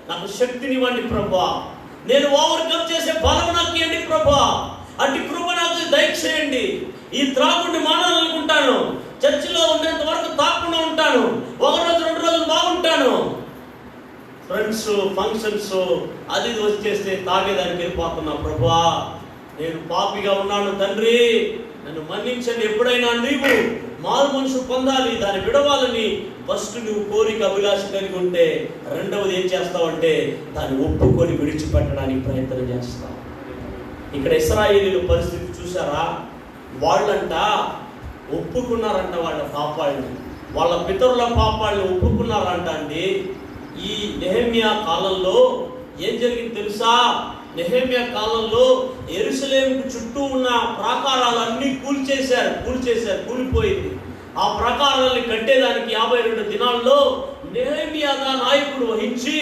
నాకు శక్తినివ్వండి ప్రభువా, నేను ఓవర్కమ్ చేసే బలం నాకు ఇవ్వండి ప్రభువా, అట్టి కృప నాకు దయచేయండి. ఈ త్రాగుడిని మానాలనుకుంటాను, చర్చిలో ఉండేంత వరకు తాకుండా ఉంటాను, ఒక రోజు 2 రోజులు బాగుంటాను, ఫ్రెండ్స్ ఫంక్షన్స్ అది వచ్చేస్తే తాగేదానికి వెళ్ళిపోతున్నా. ప్రభువా నేను పాపిగా ఉన్నాను తండ్రి, నన్ను మన్నించండి. ఎప్పుడైనా నీవు మారు మనసు పొందాలి, దాన్ని విడవాలని ఫస్ట్ నువ్వు కోరిక అభిలాష కలిగి ఉంటే, రెండవది ఏం చేస్తావంటే దాన్ని ఒప్పుకొని విడిచిపెట్టడానికి ప్రయత్నం చేస్తావు. ఇక్కడ ఇశ్రాయేలీయుల పరిస్థితి చూసారా? వాళ్ళంట ఒప్పుకున్నారంట వాళ్ళ పాపాలని, వాళ్ళ పితరుల పాపాలని ఒప్పుకున్నారంట అండి. ఈ నెహెమ్యా కాలంలో ఏం జరిగింది తెలుసా? నెహెమ్యా కాలంలో యెరూషలేముకు చుట్టూ ఉన్న ప్రాకారాలన్నీ కూలిపోయింది. ఆ ప్రాకారాలని కట్టేదానికి 52 దినాల్లో నెహెమ్యా నాయకుడు వహించి,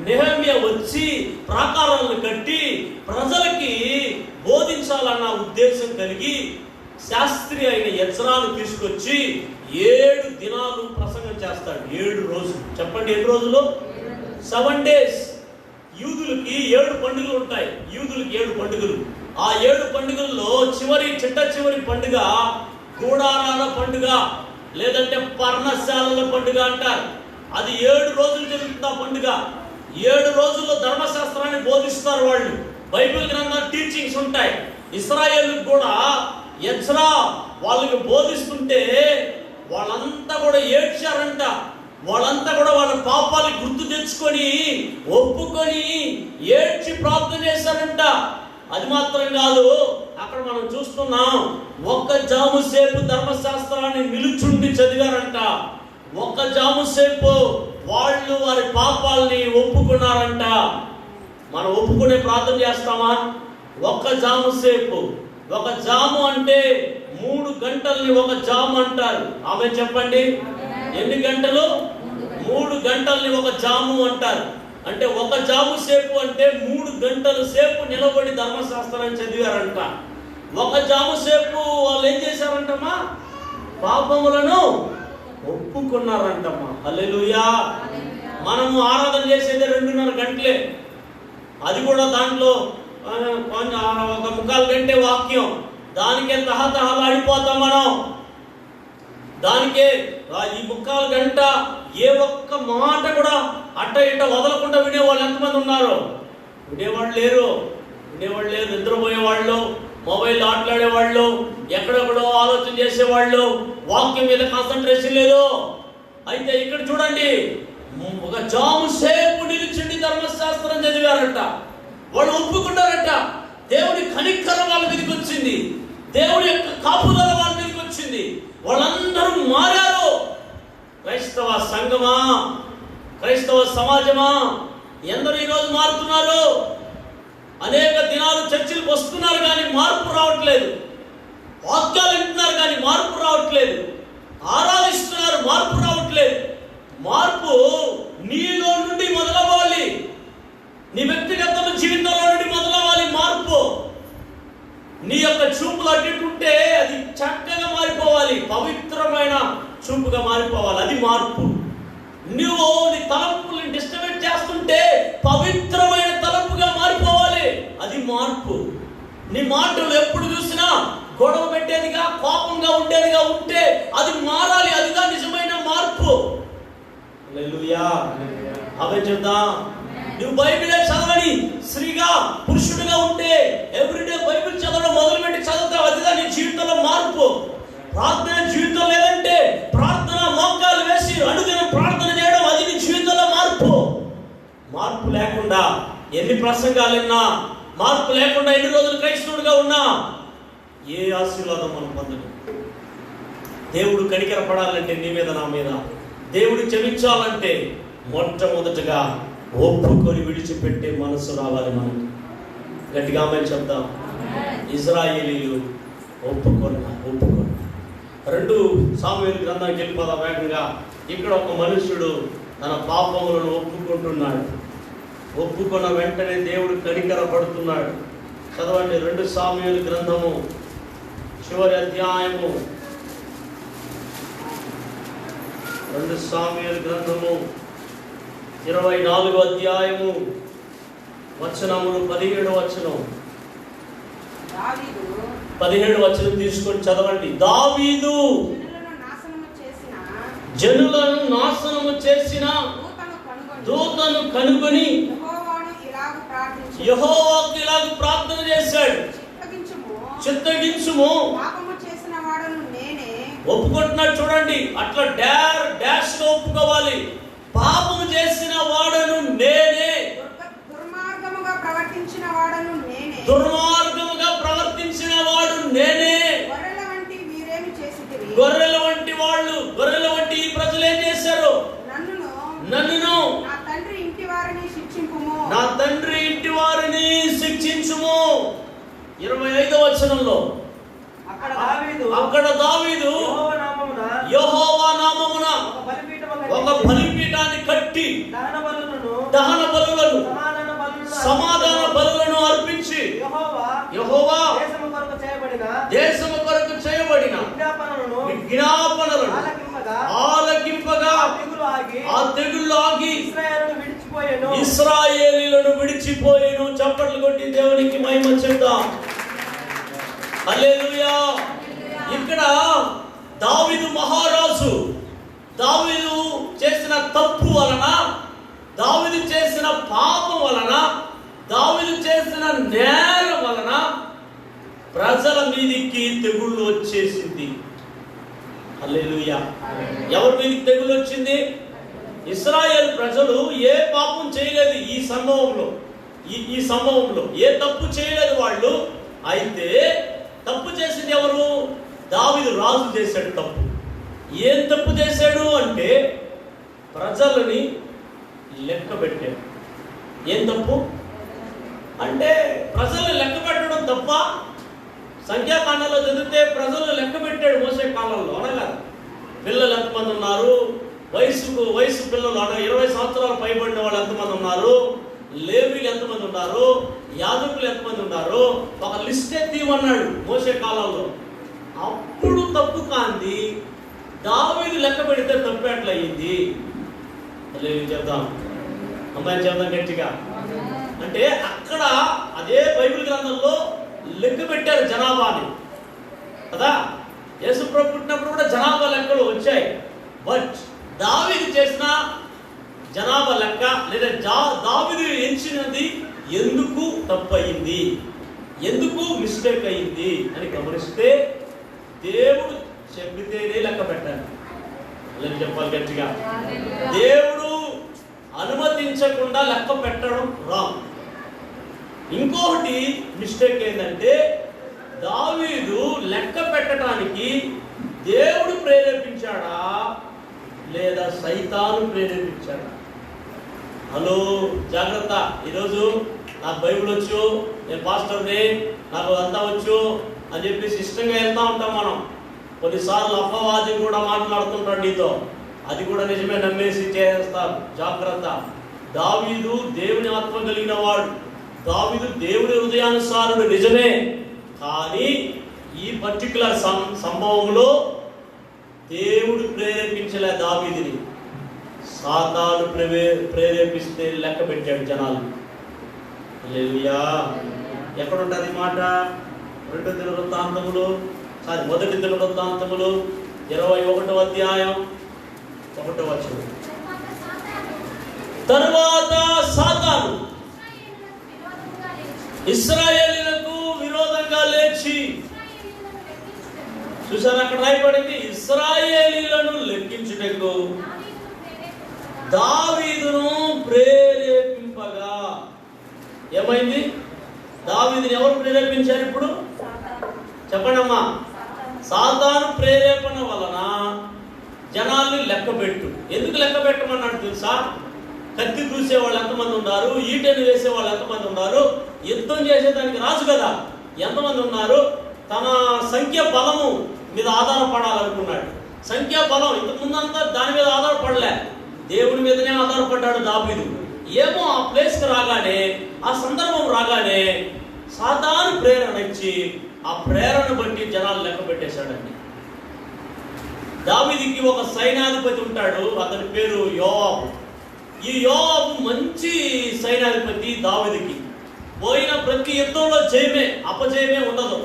నెహెమ్యా వచ్చి ప్రాకారాలను కట్టి ప్రజలకి బోధించాలన్న ఉద్దేశం కలిగి శాస్త్రి అయిన ఎజ్రాను తీసుకొచ్చి 7 దినాలు ప్రసంగం చేస్తాడు. 7 రోజులు. చెప్పండి, ఎన్ని రోజులు? 7 days. యూదులకి 7 పండుగలు ఉంటాయి. యూదులకి 7 పండుగలు. ఆ 7 పండుగల్లో చిట్ట చివరి పండుగ కూడారాల పండుగ, లేదంటే పర్ణశాలల పండుగ అంటారు. అది 7 రోజులు జరుగుతుంది ఆ పండుగ. 7 రోజుల్లో ధర్మశాస్త్రాన్ని బోధిస్తారు వాళ్ళు. బైబిల్ గ్రంథం టీచింగ్స్ ఉంటాయి. ఇశ్రాయేలుకు కూడా ఎజ్రా వాళ్ళకి బోధిస్తుంటే వాళ్ళంతా కూడా ఏడ్చారంట. వాళ్ళంతా కూడా వాళ్ళ పాపాలు గుర్తు తెచ్చుకొని ఒప్పుకొని ఏడ్చి ప్రార్థన చేశారంట. అది మాత్రం కాదు, అక్కడ మనం చూస్తున్నాం, ఒక్క జాము సేపు ధర్మశాస్త్రాన్ని నిలుచుండి చదివారంట. ఒక్క జాము సేపు వాళ్ళు వారి పాపాలని ఒప్పుకున్నారంట. మనం ఒప్పుకునే ప్రార్థన చేస్తామా? ఒక్క జాము సేపు. ఒక జాము అంటే 3 గంటల్ని ఒక జాము అంటారు. ఆమె చెప్పండి, ఎన్ని గంటలు? 3 గంటల్ని ఒక జాము అంటారు. అంటే ఒక జాము సేపు అంటే 3 గంటల సేపు నిలబడి ధర్మశాస్త్రాన్ని చదివారంట. ఒక జాము సేపు వాళ్ళు ఏం చేశారంటమ్మా? పాపములను ఒప్పుకున్నారంటమ్మా. హల్లెలూయా. మనము ఆరాధన చేసేది 2.5 గంటలే. అది కూడా దాంట్లో 1/4 గంటే వాక్యం. దానికే తహతహలాడిపోతాం మనం. దానికే ఈ 1/4 గంట ఏ ఒక్క మాట కూడా అట్ట ఇట్ట వదలకుండా వినేవాళ్ళు ఎంతమంది ఉన్నారు? వినేవాళ్ళు లేరు. నిద్రపోయేవాళ్ళు, మొబైల్ ఆటలాడేవాళ్ళు, ఎక్కడెక్కడో ఆలోచన చేసేవాళ్ళు, వాక్యం మీద కాన్సన్ట్రేషన్ లేదు. అయితే ఇక్కడ చూడండి, ఒక జాము సేపు నిలిచిండి ధర్మశాస్త్రం చదివారట. వాళ్ళు ఒప్పుకున్నారట. దేవుడి కనికరం వాళ్ళ మీదకి వచ్చింది. దేవుడి యొక్క కాపుదల వాళ్ళ మీదకి వచ్చింది. వాళ్ళందరూ మారారు. క్రైస్తవ సంఘమా, క్రైస్తవ సమాజమా, ఎందరూ ఈరోజు మారుతున్నారు? అనేక దినాలు చర్చిలకు వస్తున్నారు కానీ మార్పు రావట్లేదు. వాక్యాలు వింటున్నారు కానీ మార్పు రావట్లేదు. ఆరాధిస్తున్నారు, మార్పు రావట్లేదు. మార్పు నీలో నుండి మొదలవ్వాలి. నీ వ్యక్తిగత జీవితంలో నుండి మొదలవ్వాలి మార్పు. నీ యొక్క చూపులు అడ్డుంటే అది చక్కగా మారిపోవాలి, పవిత్రమైన చూపుగా మారిపోవాలి. అది మార్పు. నువ్వు నీ తలంపుల్ని డిస్టర్బ్ చేస్తుంటే పవిత్రమైన తలంపుగా మారిపోవాలి. అది మార్పు. నీ మాటలు ఎప్పుడు చూసినా గొడవ పెట్టేదిగా, కోపంగా ఉండేదిగా ఉంటే అది మారాలి. అదిగా నిజమైన మార్పు. హల్లెలూయా. అవే చెప్దాం. నువ్వు బైబిలే చదవని స్త్రీగా, పురుషుడిగా ఉంటే ఎవ్రీడే బైబిల్ చదవడం మొదలుపెట్టి చదువుతావు. అదిగా నీ జీవితంలో మార్పు. ప్రార్థన జీవితం లేదంటే ప్రార్థన మోకాలు వేసి అనుదినం ప్రార్థన చేయడం, అది నీ జీవితంలో మార్పు. మార్పు లేకుండా ఎన్ని ప్రసంగాలు విన్నా, మార్పు లేకుండా ఎన్ని రోజులు క్రైస్తవుడిగా ఉన్నా ఏ ఆశీర్వాదం మనం పొందడం. దేవుడు కనికరపడాలంటే నీ మీద, నా మీద, దేవుడు క్షమించాలంటే మొట్టమొదటగా ఒప్పుకొని విడిచిపెట్టే మనసు రావాలి మనకి. గట్టిగా ఆమేన్ చెప్తాం. ఇశ్రాయేలీయులు ఒప్పుకున్నారు. 2 సాముయేలు గ్రంథానికి వెళ్ళిపోదాం వేగంగా. ఇక్కడ ఒక మనుష్యుడు తన పాపములను ఒప్పుకుంటున్నాడు. ఒప్పుకున్న వెంటనే దేవుడు కనికరపడుతున్నాడు. చదవండి 2 సాముయేలు గ్రంథము చివరి అధ్యాయము. 2 సాముయేలు గ్రంథము 24వ అధ్యాయము వచనములు 17వ వచనం. 17వ వచనం తీసుకొని చదవండి. దావీదు జనులను నాశనము చేసిన దూతను కనుగొని యెహోవాకు ఇలాగ ప్రార్థన చేశాడు. చిత్తగించుము, ఒప్పుకుంటున్నాడు చూడండి. అట్లా డాష్ గా ఒప్పుకోవాలి. పాపం చేసిన వాడను నేనే, దుర్మార్గముగా ప్రవర్తించిన వాడను నేనే, దుర్మార్గముగా ప్రవర్తించిన వాడు నేనే. గొర్రెల వంటి వీరేమి చేసితిరి, గొర్రెల వంటి వాళ్ళు, గొర్రెల వంటి ఈ ప్రజలు ఏం చేశారు? నన్నును నా తండ్రి ఇంటి వారిని శిక్షింపుము, నా తండ్రి ఇంటి వారిని శిక్షించుము. 25వ వచనంలో అక్కడ దావీదు యెహోవా నామమున ఒక బలిపీఠాన్ని కట్టి దహన బలులను సమాధాన బలులను అర్పించి యెహోవా దేశము కొరకు చేయబడిన విజ్ఞాపనలను ఆలకింపగా ఆ తెగుళ్ళు ఆగి ఇశ్రాయేలీయులను విడిచిపోయెను. చప్పట్లు కొట్టి దేవునికి మహిమ చెప్దాం. హల్లెలూయా. ఇక్కడ దావీదు మహారాజు, దావీదు చేసిన తప్పు వలన, దావీదు చేసిన పాపం వలన, దావీదు చేసిన నేరం వలన ప్రజల మీదికి తెగుళ్ళు వచ్చేసింది. హల్లెలూయా. ఎవరి మీదకి తెగులు వచ్చింది? ఇశ్రాయేలు ప్రజలు ఏ పాపం చేయలేదు. ఈ సంభవంలో ఏ తప్పు చేయలేదు వాళ్ళు. అయితే తప్పు చేసింది ఎవరు? దావీదు రాజు చేశాడు తప్పు. ఏం తప్పు చేశాడు అంటే ప్రజలని లెక్క పెట్టాడు. ఏం తప్పు అంటే ప్రజల్ని లెక్క పెట్టడం తప్ప. సంఖ్యాకాండంలో చదివితే ప్రజలు లెక్క పెట్టాడు మోసే కాలంలో. అనగా పిల్లలు ఎంతమంది ఉన్నారు, వయసు పిల్లలు అనగా 20 సంవత్సరాలు పైబడిన వాళ్ళు ఎంతమంది ఉన్నారు, లేవీలు ఎంతమంది ఉన్నారు, యాజకులు ఎంతమంది ఉన్నారు, ఒక లిస్ట్ ఎత్తిమన్నాడు మోసే కాలంలో. అప్పుడు తప్పు కాంది దావీదు లెక్క పెడితే తప్పు ఎట్లా అయ్యింది? చెప్దాం, అమ్మాయి చెప్దాం గట్టిగా. అంటే అక్కడ అదే బైబిల్ గ్రంథంలో లెక్క పెట్టారు జనాభాని కదా. యేసుప్రభు పుట్టినప్పుడు కూడా జనాభా లెక్కలు వచ్చాయి. బట్ దావీదు చేసిన జనాభా లెక్క లేదా దావీదు ఎంచినది ఎందుకు తప్పయింది, ఎందుకు మిస్టేక్ అయింది అని గమనిస్తే దేవుడు చెప్పితేనే లెక్క పెట్టాలి. చెప్పాలి గట్టిగా. దేవుడు అనుమతించకుండా లెక్క పెట్టడం రాంగ్. ఇంకొకటి మిస్టేక్ ఏంటంటే దావీదు లెక్క పెట్టడానికి దేవుడు ప్రేరేపించాడా లేదా సైతాను ప్రేరేపించాడా? హలో, జాగ్రత్త. ఈరోజు నాకు బైబిల్ వచ్చు, నేను పాస్టర్ని, నాకు అంతా వచ్చు అని చెప్పేసి ఇష్టంగా వెళ్తూ ఉంటాం మనం. కొన్నిసార్లు అపవాది కూడా మాట్లాడుతుంటాడు నీతో, అది కూడా నిజమే నమ్మేసి చేస్తాం. జాగ్రత్త. దావీదు దేవుని ఆత్మ కలిగిన వాడు, దావీదు దేవుని హృదయానుసారుడు నిజమే. కానీ ఈ పర్టికులర్ సంభవంలో దేవుడు ప్రేరేపించలే దావీదుని, సాతాను ప్రేరేపిస్తే లెక్క పెట్టాడు జనాలు. హల్లెలూయా. ఎక్కడ ఉంటుంది మాట? మొదటి దినవృత్తాంతములు 21వ అధ్యాయం 1వ వచనం. తరువాత సాతాను ఇశ్రాయేలీయులకు విరోధంగా లేచి, చూసారు అక్కడ రాయబడింది, ఇశ్రాయేలీయులను లెక్కించుటకు దావీదును ప్రేరేపింపగా. ఏమైంది? దావీదుని ఎవరు ప్రేరేపించారు? ఇప్పుడు చెప్పండి అమ్మా. సాతాను ప్రేరేపణ వలన జనాల్ని లెక్క పెట్టు. ఎందుకు లెక్క పెట్టమన్నాడు తెలుసా? కత్తి దూసే వాళ్ళు ఎంతమంది ఉన్నారు, ఈటెను వేసే వాళ్ళు ఎంతమంది ఉన్నారు, యుద్ధం చేసేదానికి రాజు కదా ఎంతమంది ఉన్నారు, తన సంఖ్య బలము మీద ఆధారపడాలనుకున్నాడు. సంఖ్యా బలం ఇంతకు ముందంతా దాని మీద ఆధారపడలే, దేవుడి మీదనే ఆధారపడ్డాడు దావీదు. ఏమో ఆ ప్లేస్కి రాగానే, ఆ సందర్భం రాగానే సాతాను ప్రేరణ ఇచ్చి ఆ ప్రేరణ బట్టి జనాలు లెక్క పెట్టేశాడండి. దావీదుకి ఒక సైన్యాధిపతి ఉంటాడు, అతని పేరు యోవాబు. ఈ యోవాబు మంచి సైన్యాధిపతి. దావీదుకి పోయిన ప్రతి యుద్ధంలో జయమే, అపజయమే ఉండదు.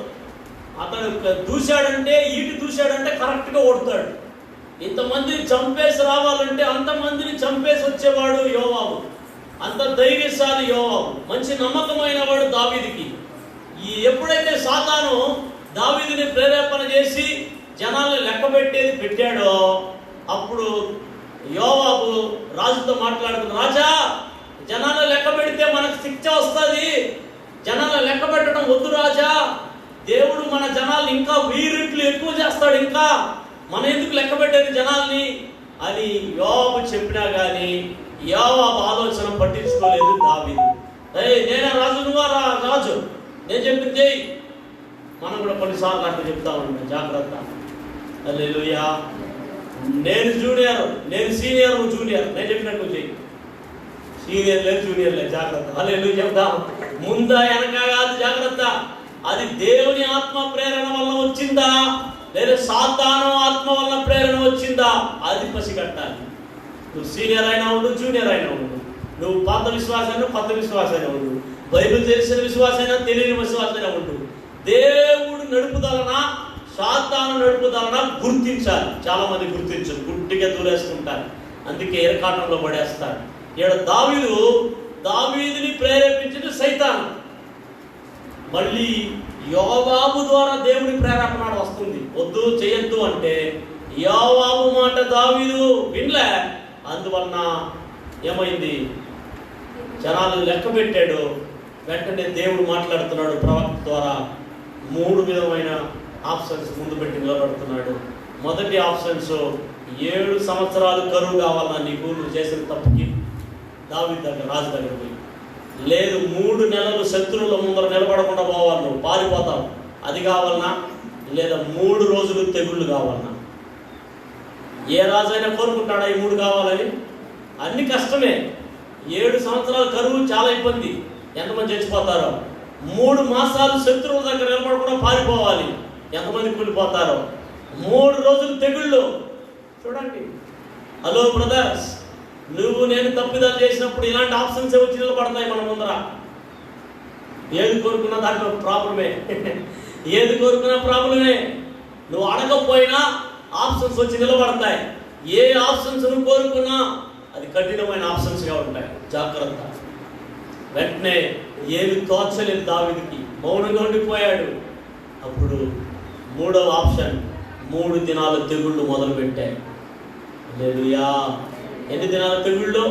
అతను దూశాడంటే, ఈటి దూశాడంటే కరెక్ట్గా ఓడతాడు. ఇంతమందిని చంపేసి రావాలంటే అంతమందిని చంపేసి వచ్చేవాడు యోవాబు. అంత ధైర్యశాలి యోవాబు, మంచి నమ్మకమైన వాడు దావీదుకి. ఎప్పుడైతే సాతాను దావీదుని ప్రేరేపణ చేసి జనాల్ని లెక్క పెట్టేది పెట్టాడో అప్పుడు యోవాబు రాజుతో మాట్లాడుతున్న, రాజా జనాలను లెక్క పెడితే మనకు శిక్ష వస్తుంది, జనాలను లెక్క పెట్టడం వద్దు రాజా, దేవుడు మన జనాల్ని ఇంకా 1000 రెట్లు ఎక్కువ చేస్తాడు, ఇంకా మన ఎందుకు లెక్క పెట్టేది జనాల్ని అని యోవాబు చెప్పినా కానీ యోవాబు ఆలోచన పట్టించుకోలేదు దావీదు. నేనే రాజు, నువ్వా రాజు, నేను చెప్పింది చేయి. మనం కూడా కొన్నిసార్లు అట్లా చెప్తా ఉంటాం, జాగ్రత్త. హల్లెలూయా. నేను జూనియర్, నేను సీనియర్, నువ్వు జూనియర్, నేను చెప్పినట్టు చెయ్యి. సీనియర్ లేదు, జూనియర్ లేదు, జాగ్రత్త. హల్లెలూయా చెప్తాం. ముందా వెనక కాదు, జాగ్రత్త. అది దేవుని ఆత్మ ప్రేరణ వల్ల వచ్చిందా లేదా సాతాను ఆత్మ వల్ల ప్రేరణ వచ్చిందా, అది పసిగట్టాలి. నువ్వు సీనియర్ అయినా ఉండు, జూనియర్ అయినా ఉండు, నువ్వు పాత విశ్వాసైనా కొత్త విశ్వాసైనా ఉండు, బైబిల్ తెలిసిన విశ్వాసైనా తెలియని విశ్వాసైనా ఉండు, దేవుడు నడుపుదలనా సాతాను నడుపుదలనా గుర్తించాలి. చాలా మంది గుర్తించరు, గుడ్డిగా దూరేసుకుంటారు, అందుకే ఎరకాటంలో పడేస్తారు. ఇక్కడ దావీదుని ప్రేరేపించిన సైతాను. మళ్ళీ యోవాబు ద్వారా దేవుని ప్రేరేపణ వస్తుంది, వద్దు చేయొద్దు అంటే యోవాబు మాట దావీదు వినలే. అందువలన ఏమైంది, జనాలు లెక్క పెట్టాడు. వెంటనే దేవుడు మాట్లాడుతున్నాడు ప్రవక్త ద్వారా. 3 విధమైన ఆప్షన్స్ ముందు పెట్టి నిలబడుతున్నాడు. మొదటి ఆప్షన్స్, 7 సంవత్సరాలు కరువు కావాలన్నా నీకు, నువ్వు చేసిన తప్పుకి. దావీదు దగ్గర, రాజు దగ్గర పోయి, లేదు 3 నెలలు శత్రువుల ముందర నిలబడకుండా పోవాలి, నువ్వు పారిపోతావు, అది కావాలన్నా, లేదా 3 రోజులు తెగుళ్ళు కావాలన్నా. ఏ రాజైనా కోరుకుంటాడా ఈ 3 కావాలని? అన్ని కష్టమే. 7 సంవత్సరాల కరువు చాలా ఇబ్బంది, ఎంతమంది చచ్చిపోతారో. 3 మాసాలు శత్రువుల దగ్గర నిలబడకుండా పారిపోవాలి, ఎంతమంది కూలిపోతారో. 3 రోజులు తెగుళ్ళు. చూడండి, హలో బ్రదర్స్, నువ్వు నేను తప్పిదాలు చేసినప్పుడు ఇలాంటి ఆప్షన్స్ వచ్చి నిలబడతాయి మన ముందర. ఏది కోరుకున్నా దాంట్లో ప్రాబ్లమే, ఏది కోరుకున్నా ప్రాబ్లమే. నువ్వు అడగకపోయినా ఆప్షన్స్ వచ్చి నిలబడతాయి. ఏ ఆప్షన్స్ నువ్వు కోరుకున్నా అది కఠినమైన ఆప్షన్స్గా ఉంటాయి, జాగ్రత్త. వెంటనే ఏమి తోచలేదు దావీదుకి, మౌనంగా ఉండిపోయాడు. అప్పుడు 3వ ఆప్షన్, 3 దినాల తెగుళ్ళు మొదలుపెట్టాయి. హల్లెలూయా. ఎన్ని దినాల తెగుళ్ళు?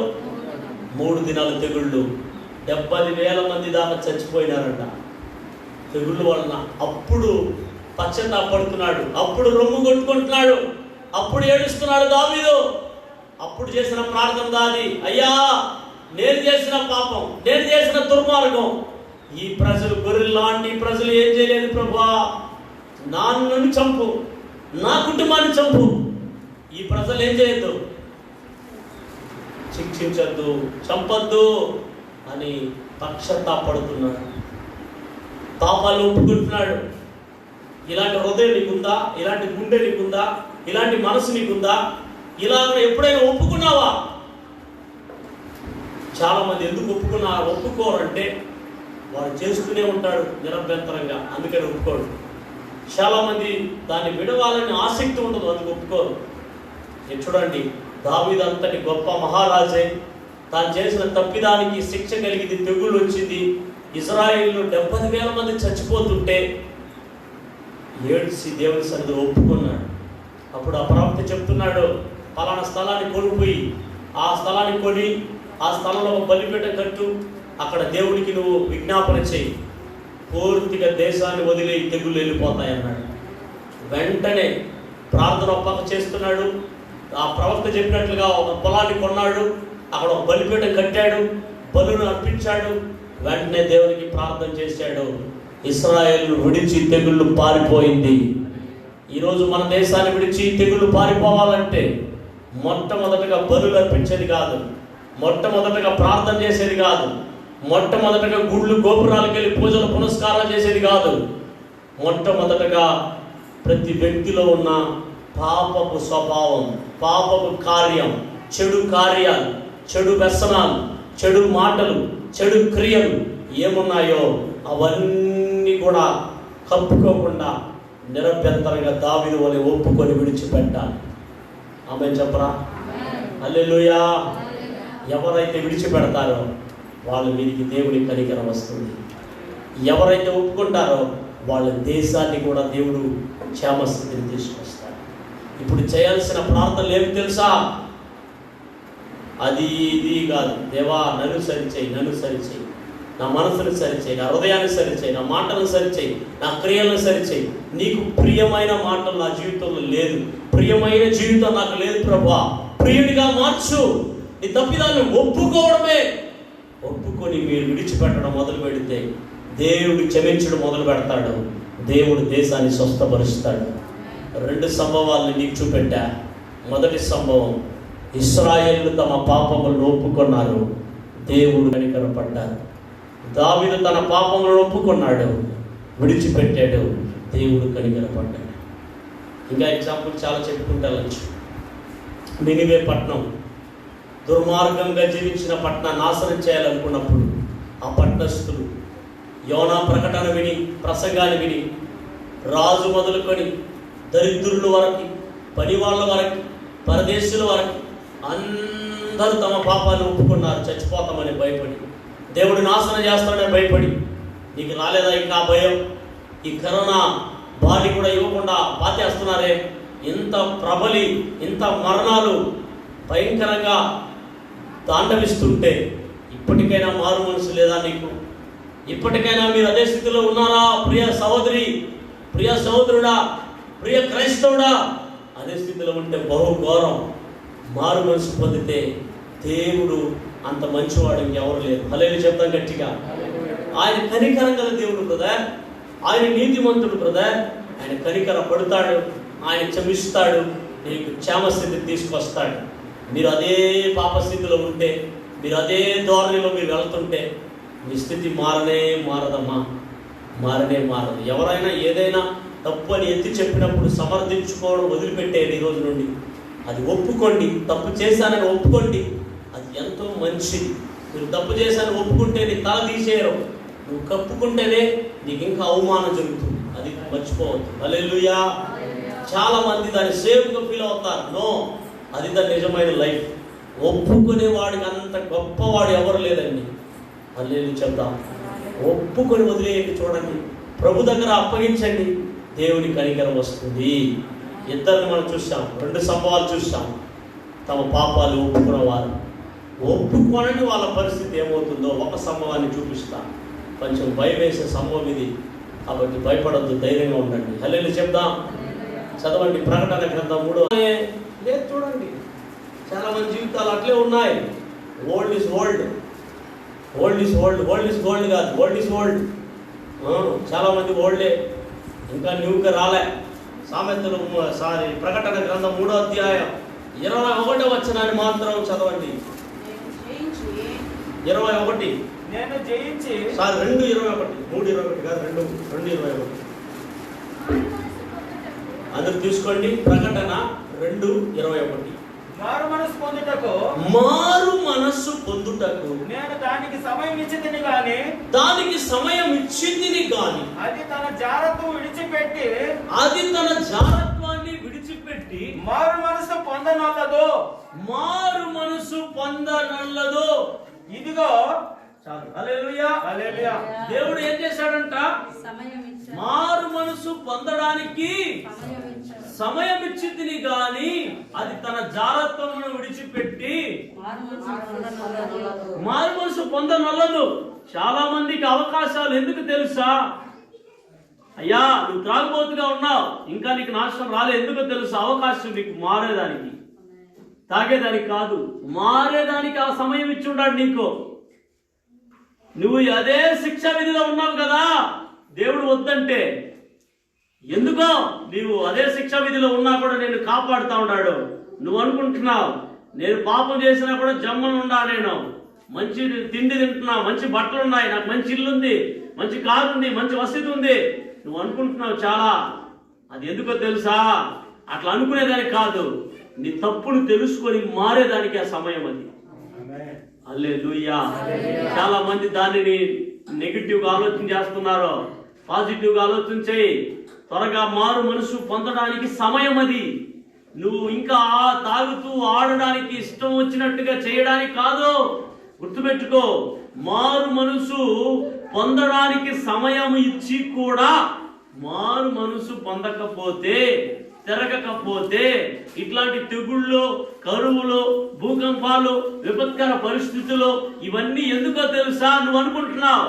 3 దినాల తెగుళ్ళు. 70,000 మంది దాకా చచ్చిపోయినారంట తెగుళ్ళు వలన. అప్పుడు పశ్చాత్తాపడుతున్నాడు, అప్పుడు రొమ్ము కొట్టుకుంటున్నాడు, అప్పుడు ఏడుస్తున్నాడు దావీదు. అప్పుడు చేసిన ప్రార్థన దాది, అయ్యా నేను చేసిన పాపం, నేను చేసిన దుర్మార్గం, ఈ ప్రజలు గొర్రెల్లాంటి ప్రజలు ఏం చేయలేదు ప్రభువా, నన్ను చంపు, నా కుటుంబాన్ని చంపు, ఈ ప్రజలు ఏం చేయొద్దు, శిక్షించద్దు, చంపద్దు అని పశ్చాత్తాపడుతున్నాడు. పాపాలు ఒప్పుకుంటున్నాడు. ఇలాంటి హృదయం నీకుందా? ఇలాంటి గుండె నీకుందా? ఇలాంటి మనసు నీకుందా? ఇలా ఎప్పుడైనా ఒప్పుకున్నావా? చాలా మంది ఎందుకు ఒప్పుకోరంటే వాడు చేస్తూనే ఉంటాడు నిరభ్యంతరంగా, అందుకని ఒప్పుకోడు. చాలా మంది దాన్ని విడవాలని ఆసక్తి ఉండదు, అందుకు ఒప్పుకోరు. చూడండి, దావీదు అంతటి గొప్ప మహారాజే తాను చేసిన తప్పిదానికి శిక్ష కలిగింది, తెగుళ్ళు వచ్చింది, ఇజ్రాయేల్లో 70,000 మంది చచ్చిపోతుంటే ఏడ్చి దేవుని సన్నిధిలో ఒప్పుకున్నాడు. అప్పుడు ఆ ప్రవక్త చెప్తున్నాడు, పలానా స్థలాన్ని కొనిపోయి ఆ స్థలాన్ని కొని ఆ స్థలంలో ఒక బలిపీఠం కట్టు, అక్కడ దేవుడికి నువ్వు విజ్ఞాపన చేయి, పూర్తిగా దేశాన్ని వదిలి తెగుళ్ళు వెళ్ళిపోతాయి అన్నాడు. వెంటనే ప్రార్థన ఒప్పక చేస్తున్నాడు. ఆ ప్రవక్త చెప్పినట్లుగా ఒక పొలాన్ని కొన్నాడు, అక్కడ ఒక బలిపీఠం కట్టాడు, బలును అర్పించాడు. వెంటనే దేవునికి ప్రార్థన చేశాడు, ఇశ్రాయేలును విడిచి తెగుళ్ళు పారిపోయింది. ఈరోజు మన దేశాన్ని విడిచి తెగుళ్ళు పారిపోవాలంటే మొట్టమొదటగా బలులు అర్పించేది కాదు, మొట్టమొదటగా ప్రార్థన చేసేది కాదు, మొట్టమొదటగా గుళ్ళు గోపురాలకు వెళ్ళి పూజలు పునస్కారాలు చేసేది కాదు. మొట్టమొదటగా ప్రతి వ్యక్తిలో ఉన్న పాపపు స్వభావం, పాపపు కార్యం, చెడు కార్యాలు, చెడు వ్యసనాలు, చెడు మాటలు, చెడు క్రియలు ఏమున్నాయో అవన్నీ కూడా కప్పుకోకుండా నిరభ్యంతరంగా దావీదు వలె ఒప్పుకొని విడిచిపెట్టాలి. ఆమేన్ చెప్పరా? హల్లెలూయా. ఎవరైతే విడిచిపెడతారో వాళ్ళ మీదికి దేవుని కనికరం వస్తుంది. ఎవరైతే ఒప్పుకుంటారో వాళ్ళ దేశాన్ని కూడా దేవుడు క్షేమస్థితిని తీసుకొస్తాడు. ఇప్పుడు చేయాల్సిన ప్రార్థనలు ఏమి తెలుసా? అది ఇది కాదు. దేవా నన్ను సరిచేయి, నన్ను సరిచేయి, నా మనసును సరిచేయి, నా హృదయాన్ని సరిచేయి, నా మాటలను సరిచేయి, నా క్రియలను సరిచేయి. నీకు ప్రియమైన మాటలు నా జీవితంలో లేదు, ప్రియమైన జీవితం నాకు లేదు ప్రభువా, ప్రియుడిగా మార్చు. నీ తప్పిదాన్ని ఒప్పుకోవడమే. ఒప్పుకొని మీరు విడిచిపెట్టడం మొదలు పెడితే దేవుడు క్షమించడం మొదలు పెడతాడు. దేవుడు దేశాన్ని స్వస్థపరుస్తాడు. 2 సంభవాలను నీకు చూపెట్టా. మొదటి సంభవం, ఇశ్రాయేలు తమ పాపములను ఒప్పుకున్నారు, దేవుడు కనికరపడ్డారు. దావీదు తన పాపములను ఒప్పుకున్నాడు, విడిచిపెట్టాడు, దేవుడు కనికరపడ్డాడు. ఇంకా ఎగ్జాంపుల్ చాలా చెప్పుకుంటా వెళ్ళచ్చు. నినివే పట్టణం దుర్మార్గంగా జీవించిన పట్టణం నాశనం చేయాలనుకున్నప్పుడు ఆ పట్టణస్థులు యోనా ప్రకటన విని, ప్రసంగాన్ని విని, రాజు మొదలుకొని దరిద్రుల వరకు, పనివాళ్ళ వరకు, పరదేశుల వరకు అందరూ తమ పాపాన్ని ఒప్పుకున్నారు. చచ్చిపోతామని భయపడి, దేవుడు నాశనం చేస్తాడని భయపడి. నీకు రాలేదా ఇంకా భయం? ఈ కరోనా బాడీ కూడా ఇవ్వకుండా పాతేస్తున్నారే, ఇంత ప్రబలి, ఇంత మరణాలు భయంకరంగా తాండవిస్తుంటే ఇప్పటికైనా మారు మనసు లేదా నీకు? ఇప్పటికైనా మీరు అదే స్థితిలో ఉన్నారా? ప్రియ సహోదరి, ప్రియ సహోదరుడా, ప్రియ క్రైస్తవుడా, అదే స్థితిలో ఉంటే బహు ఘోరం. మారు మనసు పొందితే దేవుడు అంత మంచివాడు ఇంకెవరు లేరు. హల్లెలూయా చెప్తాం గట్టిగా. ఆయన కనికరం గల దేవుడు బ్రదర్, ఆయన నీతిమంతుడు బ్రదర్. ఆయన కనికర పడతాడు, ఆయన క్షమిస్తాడు, నీకు క్షేమస్థితి తీసుకొస్తాడు. మీరు అదే పాపస్థితిలో ఉంటే, మీరు అదే ధోరణిలో మీరు వెళ్తుంటే మీ స్థితి మారదమ్మా, మారదు. ఎవరైనా ఏదైనా తప్పు అని ఎత్తి చెప్పినప్పుడు సమర్థించుకోవడం వదిలిపెట్టేది ఈ రోజు నుండి. అది ఒప్పుకోండి. తప్పు చేశానని ఒప్పుకోండి, అది ఎంతో మంచిది. మీరు తప్పు చేశానని ఒప్పుకుంటే నీ తల తీసేయరు, నువ్వు కప్పుకుంటేనే నీకు ఇంకా అవమానం జరుగుతుంది. అది మర్చిపోవద్దు. హల్లెలూయా. చాలా మంది దాన్ని సేఫ్గా ఫీల్ అవుతారు. నో, అది దాని నిజమైన లైఫ్. ఒప్పుకునేవాడికి అంత గొప్పవాడు ఎవరు లేదండి. హల్లెలూయా చెప్తాం. ఒప్పుకొని వదిలేయండి. చూడండి, ప్రభు దగ్గర అప్పగించండి, దేవుని కనికరం వస్తుంది. ఇద్దరిని మనం చూసాం, 2 సంభవాలు చూసాం. తమ పాపాలు ఒప్పుకున్నవారు. ఒప్పుకోనని వాళ్ళ పరిస్థితి ఏమవుతుందో ఒక సంభవాన్ని చూపిస్తా. కొంచెం భయం వేసే సంభవం ఇది, కాబట్టి భయపడద్దు, ధైర్యంగా ఉండండి. హల్లెలూయా చెప్దాం. చదవండి ప్రకటన గ్రంథం 3. లేదు చూడండి, చాలా మంది జీవితాలు అట్లే ఉన్నాయి. Old is old, old is old, old is gold కాదు, ఓల్డ్ ఈజ్ ఓల్డ్. చాలా మంది ఓల్డే, ఇంకా న్యూగా రాలే. సామెతలు ప్రకటన గ్రంథం 3వ అధ్యాయం 21వ వచనాన్ని మాత్రం చదవండి. 21. నేను జయించి 2:21, 3:21 కాదు, 2:21. అందరూ తీసుకోండి. ప్రకటన 2:21. మారు మనసు పొందుటకు నేను దానికి సమయం ఇచ్చిందిని గాని అది తన జారత్వాన్ని విడిచిపెట్టి మారు మనసు పొందనల్లదు. ఇదిగో చాలు. హల్లెలూయా, హల్లెలూయా. దేవుడు ఏం చేశాడంట? మారు మనసు పొందడానికి సమయం ఇచ్చింది గాని అది తన జారత్వమును విడిచిపెట్టి మారు మనసు పొందనల్లదు. చాలా మందికి అవకాశాలు ఎందుకు తెలుసా? అయ్యా, నువ్వు త్రాగుబోతుగా ఉన్నావు, ఇంకా నీకు నాశనం రాలేదు. ఎందుకు తెలుసా? అవకాశం నీకు మారేదానికి, తాగేదానికి కాదు, మారేదానికి ఆ సమయం ఇచ్చి ఉన్నాడు నీకు. నువ్వు అదే శిక్ష విధిలో ఉన్నావు కదా, దేవుడు వద్దంటే. ఎందుకో నీవు అదే శిక్షా విధిలో ఉన్నా కూడా నేను కాపాడుతూ ఉన్నాడు. నువ్వు అనుకుంటున్నావు నేను పాపం చేసినా కూడా జమ్మను ఉండా, నేను మంచి తిండి తింటున్నా, మంచి బట్టలు ఉన్నాయి, నాకు మంచి ఇల్లు ఉంది, మంచి కారు ఉంది, మంచి వసతి ఉంది, నువ్వు అనుకుంటున్నావు చాలా. అది ఎందుకో తెలుసా? అట్లా అనుకునేదానికి కాదు, నీ తప్పును తెలుసుకొని మారేదానికి ఆ సమయం అది. హల్లెలూయా. చాలా మంది దానిని నెగిటివ్గా ఆలోచన చేస్తున్నారు. పాజిటివ్గా ఆలోచన చేయి. త్వరగా మారు మనసు పొందడానికి సమయం అది. నువ్వు ఇంకా తాగుతూ ఆడడానికి, ఇష్టం వచ్చినట్టుగా చేయడానికి కాదు. గుర్తుపెట్టుకో, మారు మనసు పొందడానికి సమయం ఇచ్చి కూడా మారు మనసు పొందకపోతే, తిరగకపోతే, ఇట్లాంటి తెగుళ్ళు, కరువులు, భూకంపాలు, విపత్కర పరిస్థితులు ఇవన్నీ ఎందుకో తెలుసా? నువ్వు అనుకుంటున్నావు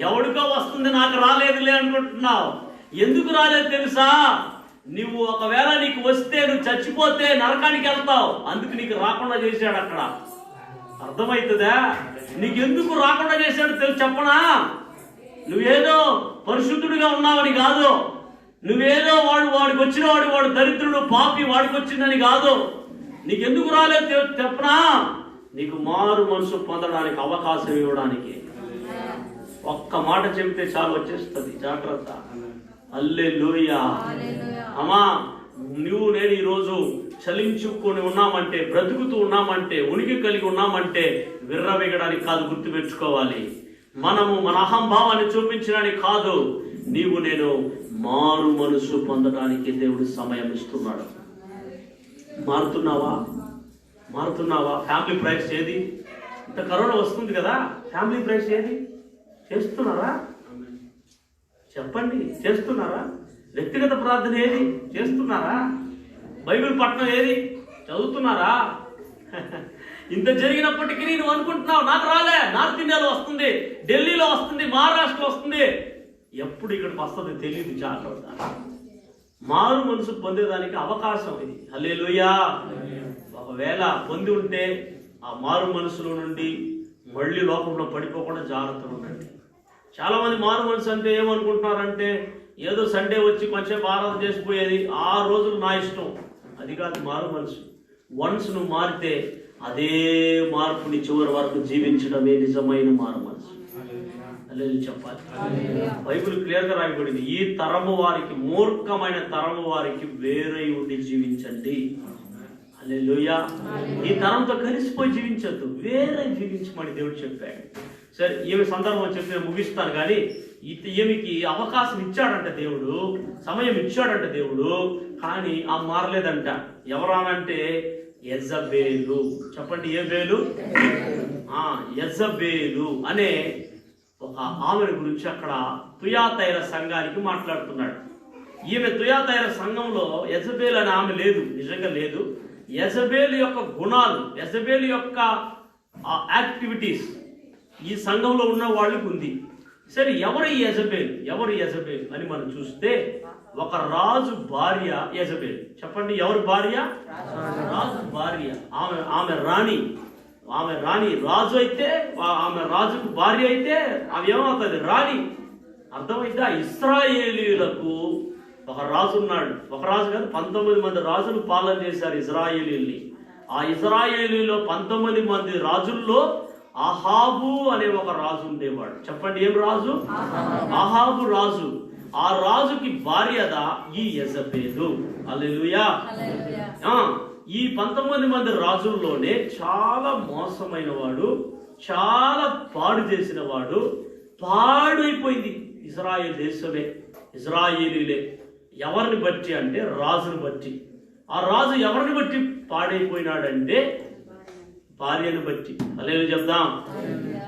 ఎవడికో వస్తుంది నాకు రాలేదులే అనుకుంటున్నావు. ఎందుకు రాలేదు తెలుసా? నువ్వు ఒకవేళ నీకు వస్తే నువ్వు చచ్చిపోతే నరకానికి వెళ్తావు. అందుకు నీకు రాకుండా చేశాడు. అక్కడ అర్థమవుతుందా? నీకు ఎందుకు రాకుండా చేశాడు తెలుసు చెప్పనా? నువ్వేదో పరిశుద్ధుడిగా ఉన్నావని కాదు, నువ్వేదో వాడికి వచ్చిన వాడు దరిద్రుడు పాపి వాడికి వచ్చిందని కాదు. నీకెందుకు రాలేదు చెప్పనా? నీకు మారు మనసు పొందడానికి అవకాశం ఇవ్వడానికి. ఒక్క మాట చెబితే చాలు, వచ్చేస్తుంది. జాగ్రత్త. హల్లెలూయా. అమ్మా, నువ్వు నేను ఈరోజు చలించుకొని ఉన్నామంటే, బ్రతుకుతూ ఉన్నామంటే, ఉనికి కలిగి ఉన్నామంటే విర్రవేగడానికి కాదు, గుర్తుపెట్టుకోవాలి. మనము మన అహంభావాన్ని చూపించడానికి కాదు, నీవు నేను మారు మనసు పొందడానికి దేవుడు సమయం ఇస్తున్నాడు. మారుతున్నావా? ఫ్యామిలీ ప్రేయర్స్ ఏది? ఇంత కరోనా వస్తుంది కదా, ఫ్యామిలీ ప్రేయర్స్ ఏది చేస్తున్నారా? చెప్పండి, చేస్తున్నారా? వ్యక్తిగత ప్రార్థన ఏది చేస్తున్నారా? బైబిల్ పఠనం ఏది చదువుతున్నారా? ఇంత జరిగినప్పటికీ నువ్వు అనుకుంటున్నావు నాకు రాలే, నార్త్ ఇండియాలో వస్తుంది, ఢిల్లీలో వస్తుంది, మహారాష్ట్రలో వస్తుంది, ఎప్పుడు ఇక్కడికి వస్తుంది తెలియదు. జాగ్రత్త. మారు మనసు పొందేదానికి అవకాశం ఇది. హల్లెలూయా. ఒకవేళ పొంది ఉంటే ఆ మారు మనసులో నుండి మళ్ళీ లోకంలో పడిపోకుండా జాగ్రత్తగా ఉండండి. చాలా మంది మారు మనసు అంటే ఏమనుకుంటున్నారంటే ఏదో సండే వచ్చి కొంచెం ఆరాధన చేసిపోయేది, 6 రోజులు నా ఇష్టం. అది కాదు మారు మనసు. వన్స్ నువ్వు మారితే అదే మార్పుని చివరి వరకు జీవించడమే నిజమైన మారు మనసు. అల్లెలు చెప్పాలి. బైబిల్ క్లియర్ గా రాయబడింది, ఈ తరము వారికి, మూర్ఖమైన తరము వారికి వేరే ఉండి జీవించండి. హల్లెలూయా. ఈ తరంతో కలిసిపోయి జీవించద్దు, వేరే జీవించమని దేవుడు చెప్పాడు. సరే, ఈమె సందర్భం చెప్పి నేను ముగిస్తాను. కానీ ఈమెకి అవకాశం ఇచ్చాడంట దేవుడు, సమయం ఇచ్చాడంట దేవుడు, కానీ ఆ మారలేదంట. ఎవరానంటే యెజబేలు. చెప్పండి, ఏ బేలు? యెజబేలు అనే ఒక ఆమెను గురించి అక్కడ తుయాతైర సంఘానికి మాట్లాడుతున్నాడు. ఈమె తుయాతైర సంఘంలో యెజబేలు అనే ఆమె లేదు, నిజంగా లేదు. యెజబేలు యొక్క గుణాలు, యెజబేలు యొక్క యాక్టివిటీస్ ఈ సంఘంలో ఉన్న వాళ్ళకి ఉంది. సరే, ఎవరు యెజబేలు అని మనం చూస్తే ఒక రాజు భార్య యెజబేలు. చెప్పండి, ఎవరు భార్య? రాజు భార్య. ఆమె రాణి. రాజు అయితే ఆమె రాజుకు భార్య అయితే ఆమె ఏమవుతుంది? రాణి. అర్థమైందా? ఇశ్రాయేలీయులకు ఒక రాజు ఉన్నాడు. ఒక రాజు కాదు, 19 మంది రాజులు పాలన చేశారు ఇశ్రాయేలీయుల్ని. ఆ ఇశ్రాయేలీలో 19 మంది రాజుల్లో అహాబు అనే ఒక రాజు ఉండేవాడు. చెప్పండి, ఏం రాజు? అహాబు రాజు. ఆ రాజుకి భార్యదా ఈ యెజబేలు. హల్లెలూయా. ఈ 19 మంది రాజుల్లోనే చాలా మోసమైన వాడు, చాలా పాడు చేసిన వాడు, పాడైపోయింది ఇజ్రాయేల్ దేశమే, ఇజ్రాయేలీలే. ఎవరిని బట్టి అంటే రాజుని బట్టి. ఆ రాజు ఎవరిని బట్టి పాడైపోయినాడంటే భార్యను బట్టి. హల్లెలూయా చెప్దాం.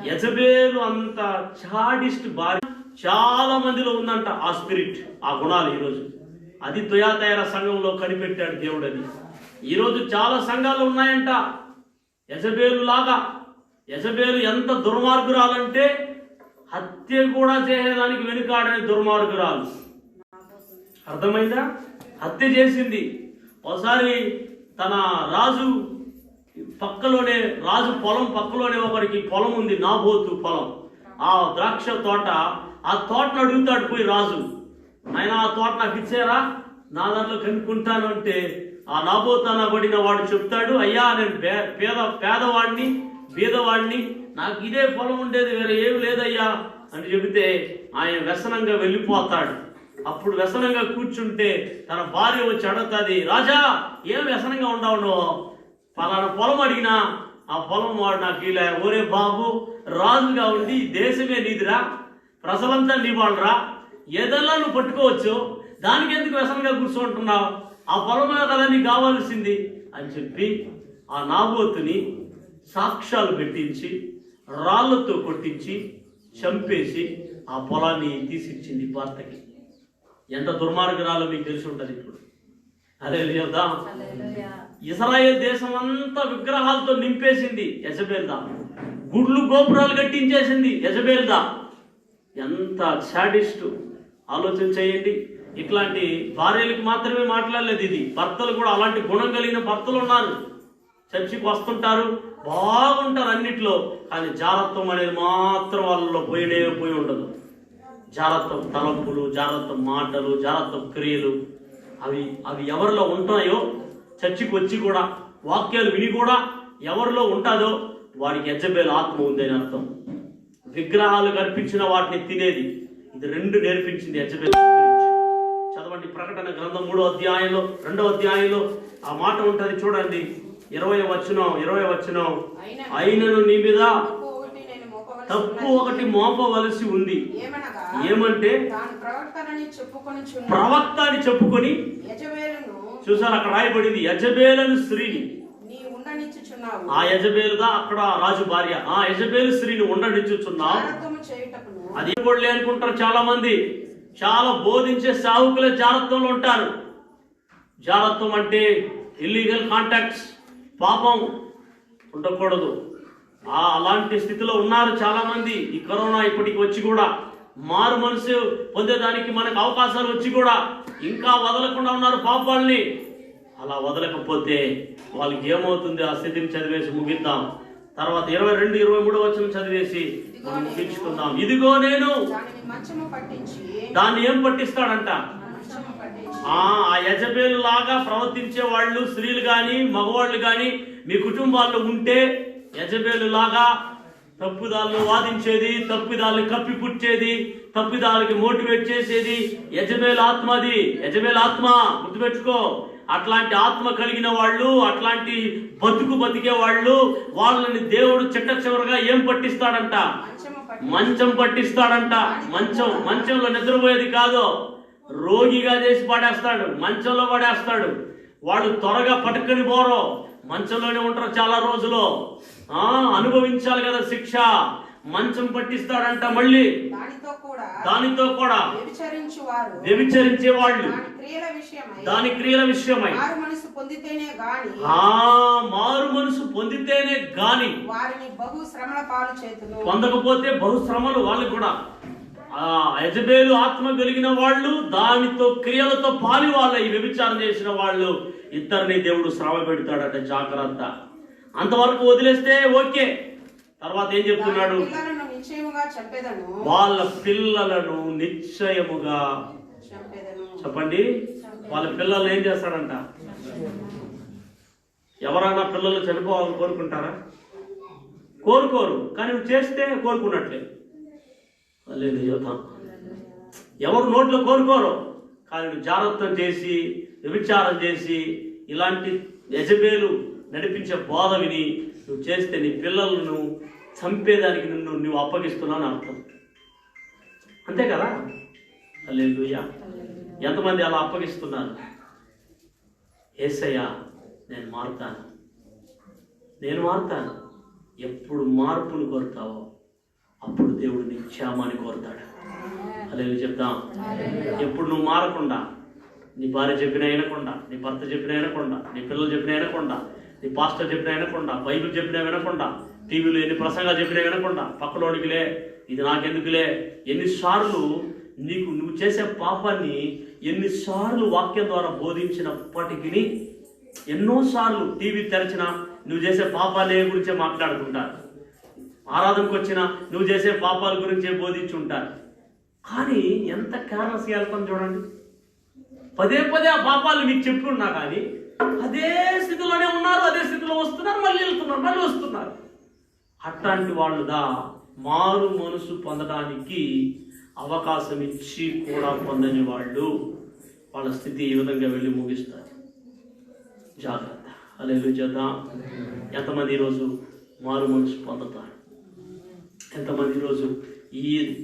యెజబేలు అంత చాడిస్ట్ భార్య చాలా మందిలో ఉందంట ఆ స్పిరిట్, ఆ గుణాలు. ఈరోజు అది తుయాతైర సంఘంలో కనిపెట్టాడు దేవుడు. అది ఈరోజు చాలా సంఘాలు ఉన్నాయంట యెజబేలు లాగా. యెజబేలు ఎంత దుర్మార్గురాలంటే హత్య కూడా చేసేదానికి వెనుకాడని దుర్మార్గురాలు. అర్థమైందా? హత్య చేసింది. ఒకసారి తన రాజు పక్కలోనే, రాజు పొలం పక్కలోనే ఒకరికి పొలం ఉంది, నాబోతు పొలం. ఆ ద్రాక్ష తోట, ఆ తోటను అడుగుతాడు పోయి రాజు, ఆయన ఆ తోట నాకు ఇచ్చారా, నా దాంట్లో కనుక్కుంటాను అంటే ఆ నాబోతు అనబడిన వాడు చెప్తాడు, అయ్యా నేను పేదవాడిని, బీదవాడిని, నాకు ఇదే పొలం ఉండేది, వేరే ఏమి లేదయ్యా అని చెబితే ఆయన వ్యసనంగా వెళ్ళిపోతాడు. అప్పుడు వ్యసనంగా కూర్చుంటే తన భార్య వచ్చి అడుగుతుంది, రాజా ఏం వ్యసనంగా ఉండవు నువ్వు, పలానా పొలం అడిగినా ఆ పొలం వాడు నాకు ఇలా, ఓరే బాబు రాజుగా ఉండి దేశమే నీదిరా, ప్రజలంతా నీ వాళ్ళరా, ఏదల్లా నువ్వు పట్టుకోవచ్చు, దానికి ఎందుకు వ్యసనంగా కూర్చుంటున్నావు, ఆ పొలమే కదా నీకు కావాల్సింది అని చెప్పి ఆ నాబోతుని సాక్ష్యాలు పెట్టించి రాళ్లతో కొట్టించి చంపేసి ఆ పొలాన్ని తీసిచ్చింది భర్తకి. ఎంత దుర్మార్గురాలో మీకు తెలిసి ఉంటుంది ఇప్పుడు. అదే చెప్దాం. ఇశ్రాయేల్ దేశం అంతా విగ్రహాలతో నింపేసింది యెజబెల్దా. గుడ్లు గోపురాలు కట్టించేసింది యెజబెల్దా. ఎంత శాడిస్ట్ ఆలోచన చేయండి. ఇట్లాంటి భార్యలకు మాత్రమే మాట్లాడలేదు ఇది, భర్తలు కూడా అలాంటి గుణం కలిగిన భర్తలు ఉన్నారు. చర్చికి వస్తుంటారు, బాగుంటారు అన్నిట్లో, కానీ జాగ్రత్తం అనేది మాత్రం వాళ్ళలో పోయి ఉండదు. జాగ్రత్త తలంపులు, జాగ్రత్త మాటలు, జాగ్రత్త క్రియలు అవి ఎవరిలో ఉంటాయో, చర్చికి వచ్చి కూడా వాక్యాలు విని కూడా ఎవరిలో ఉంటుందో వాడికి యెజబెల్ ఆత్మ ఉందని అర్థం. విగ్రహాలు కల్పించిన వాటిని తినేది. ఇది రెండు నేర్పించింది యెజబెల్ గురించి. చదవండి ప్రకటన గ్రంథం 3వ అధ్యాయంలో 2వ అధ్యాయంలో ఆ మాట ఉంటుంది చూడండి. 20వ వచనం, అయినను నీ మీద తప్పు ఒకటి మోపవలసి ఉంది. ఏమంటే ప్రవక్త అని చెప్పుకొని, చూసారు అక్కడ రాయబడింది యెజబెలు స్త్రీని. ఆ యెజబెలుగా అక్కడ రాజు భార్య. ఆ యెజబెలు స్త్రీని ఉండనిచ్చుచున్నావు. అది కూడా అనుకుంటారు చాలా మంది. చాలా బోధించే సావుకులే జాగ్రత్తలో ఉంటారు. జాగ్రత్తం అంటే ఇల్లీగల్ కాంటాక్ట్స్, పాపం ఉండకూడదు. అలాంటి స్థితిలో ఉన్నారు చాలా మంది. ఈ కరోనా ఇప్పటికి వచ్చి కూడా మారు మనసు పొందేదానికి మనకు అవకాశాలు వచ్చి కూడా ఇంకా వదలకుండా ఉన్నారు పాపాలని. అలా వదలకపోతే వాళ్ళకి ఏమవుతుంది? ఆ స్థితిని చదివేసి ముగిద్దాం. తర్వాత 22, 23 వచనం చదివేసి మనం ముగించుకుందాం. ఇదిగో నేను దాన్ని ఏం పట్టిస్తాడంట? ఆ యెజబెలు లాగా ప్రవర్తించే వాళ్ళు, స్త్రీలు గాని మగవాళ్ళు గాని మీ కుటుంబాల్లో ఉంటే, యెజబెలు లాగా తప్పుదాలను వాదించేది, తప్పిదాలను కప్పిపుచ్చేది, తప్పిదాలకి మోటివేట్ చేసేది యెజబెల్ ఆత్మ. అది యెజబెల్ ఆత్మ, గుర్తుపెట్టుకో. అట్లాంటి ఆత్మ కలిగిన వాళ్ళు, అట్లాంటి బతికే వాళ్ళు, వాళ్ళని దేవుడు చిట్ట చివరగా ఏం పట్టిస్తాడంట? మంచం పట్టిస్తాడంట. మంచంలో నిద్రపోయేది కాదు, రోగిగా చేసి పడేస్తాడు, మంచంలో పడేస్తాడు. వాళ్ళు త్వరగా పట్టుకొని పోరు, మంచంలోనే ఉంటారు చాలా రోజులు. అనుభవించాలి కదా శిక్ష. మంచం పట్టిస్తాడంట. మళ్ళీ దానితో కూడా వ్యభిచరించే వాళ్ళు దాని క్రియల విషయమై మారు మనసు పొందితేనే గాని పొందకపోతే బహుశ్రమలు వాళ్ళకి కూడా. యెజబెలు ఆత్మ కలిగిన వాళ్ళు, దానితో క్రియలతో పాలి వాళ్ళ ఈ వ్యభిచారం చేసిన వాళ్ళు ఇద్దరిని దేవుడు శ్రమ పెడతాడట. జాగ్రత్త. అంతవరకు వదిలేస్తే ఓకే. తర్వాత ఏం చెప్తున్నాడు? వాళ్ళ పిల్లలను నిశ్చయముగా చెప్పండి. వాళ్ళ పిల్లల్ని ఏం చేస్తాడంట? ఎవరైనా పిల్లలు చనిపోవాలని కోరుకుంటారా? కోరుకోరు. కానీ నువ్వు చేస్తే కోరుకున్నట్లే. లేదు యోధం. ఎవరు నోట్లో కోరుకోరు, కానీ నువ్వు జాగ్రత్తం చేసి వ్యభిచారం చేసి ఇలాంటి యెజబెలు నడిపించే బోధ విని నువ్వు చేస్తే నీ పిల్లలను చంపేదానికి నువ్వు అప్పగిస్తున్నావు అర్థం. అంతే కదా? హల్లెలూయా. ఎంతమంది అలా అప్పగిస్తున్నారు? యేసయ్యా నేను మారుతాను. ఎప్పుడు మార్పును కోరుతావో అప్పుడు దేవుడు నీ క్షేమాన్ని కోరుతాడు. హల్లెలూయా చెప్దాం. ఎప్పుడు నువ్వు మారకుండా, నీ భార్య చెప్పినా వినకుండా, నీ భర్త చెప్పినా వినకుండా, నీ పిల్లలు చెప్పినా వినకుండా, నీ పాస్టర్ చెప్పినా వినకుండా, బైబిల్ చెప్పినా వినకుండా, టీవీలో ఎన్ని ప్రసంగాలు చెప్పినా వినకుండా, పక్కలోడికిలే, ఇది నాకెందుకులే, ఎన్నిసార్లు నువ్వు చేసే పాపాన్ని ఎన్నిసార్లు వాక్యం ద్వారా బోధించినప్పటికీ, ఎన్నోసార్లు టీవీ తెరచినా నువ్వు చేసే పాపాలే గురించే మాట్లాడుకుంటారు. ఆరాధనకు వచ్చినా నువ్వు చేసే పాపాల గురించే బోధించుంటారు. కానీ ఎంత కేర్లెస్గా వెళ్తాం చూడండి. పదే ఆ పాపాలు మీకు చెప్పుకున్నా కానీ అదే స్థితిలోనే ఉన్నారు, అదే స్థితిలో వస్తున్నారు, మళ్ళీ వెళ్తున్నారు, మళ్ళీ వస్తున్నారు. అట్లాంటి వాళ్ళుదా మారు మనసు పొందడానికి అవకాశం ఇచ్చి కూడా పొందని వాళ్ళు, వాళ్ళ స్థితి ఈ విధంగా వెళ్ళి ముగిస్తారు. జాగ్రత్త. హల్లెలూయా చేద్దాం. ఎంతమంది ఈరోజు మారు మనసు పొందుతారు? ఎంతమంది ఈరోజు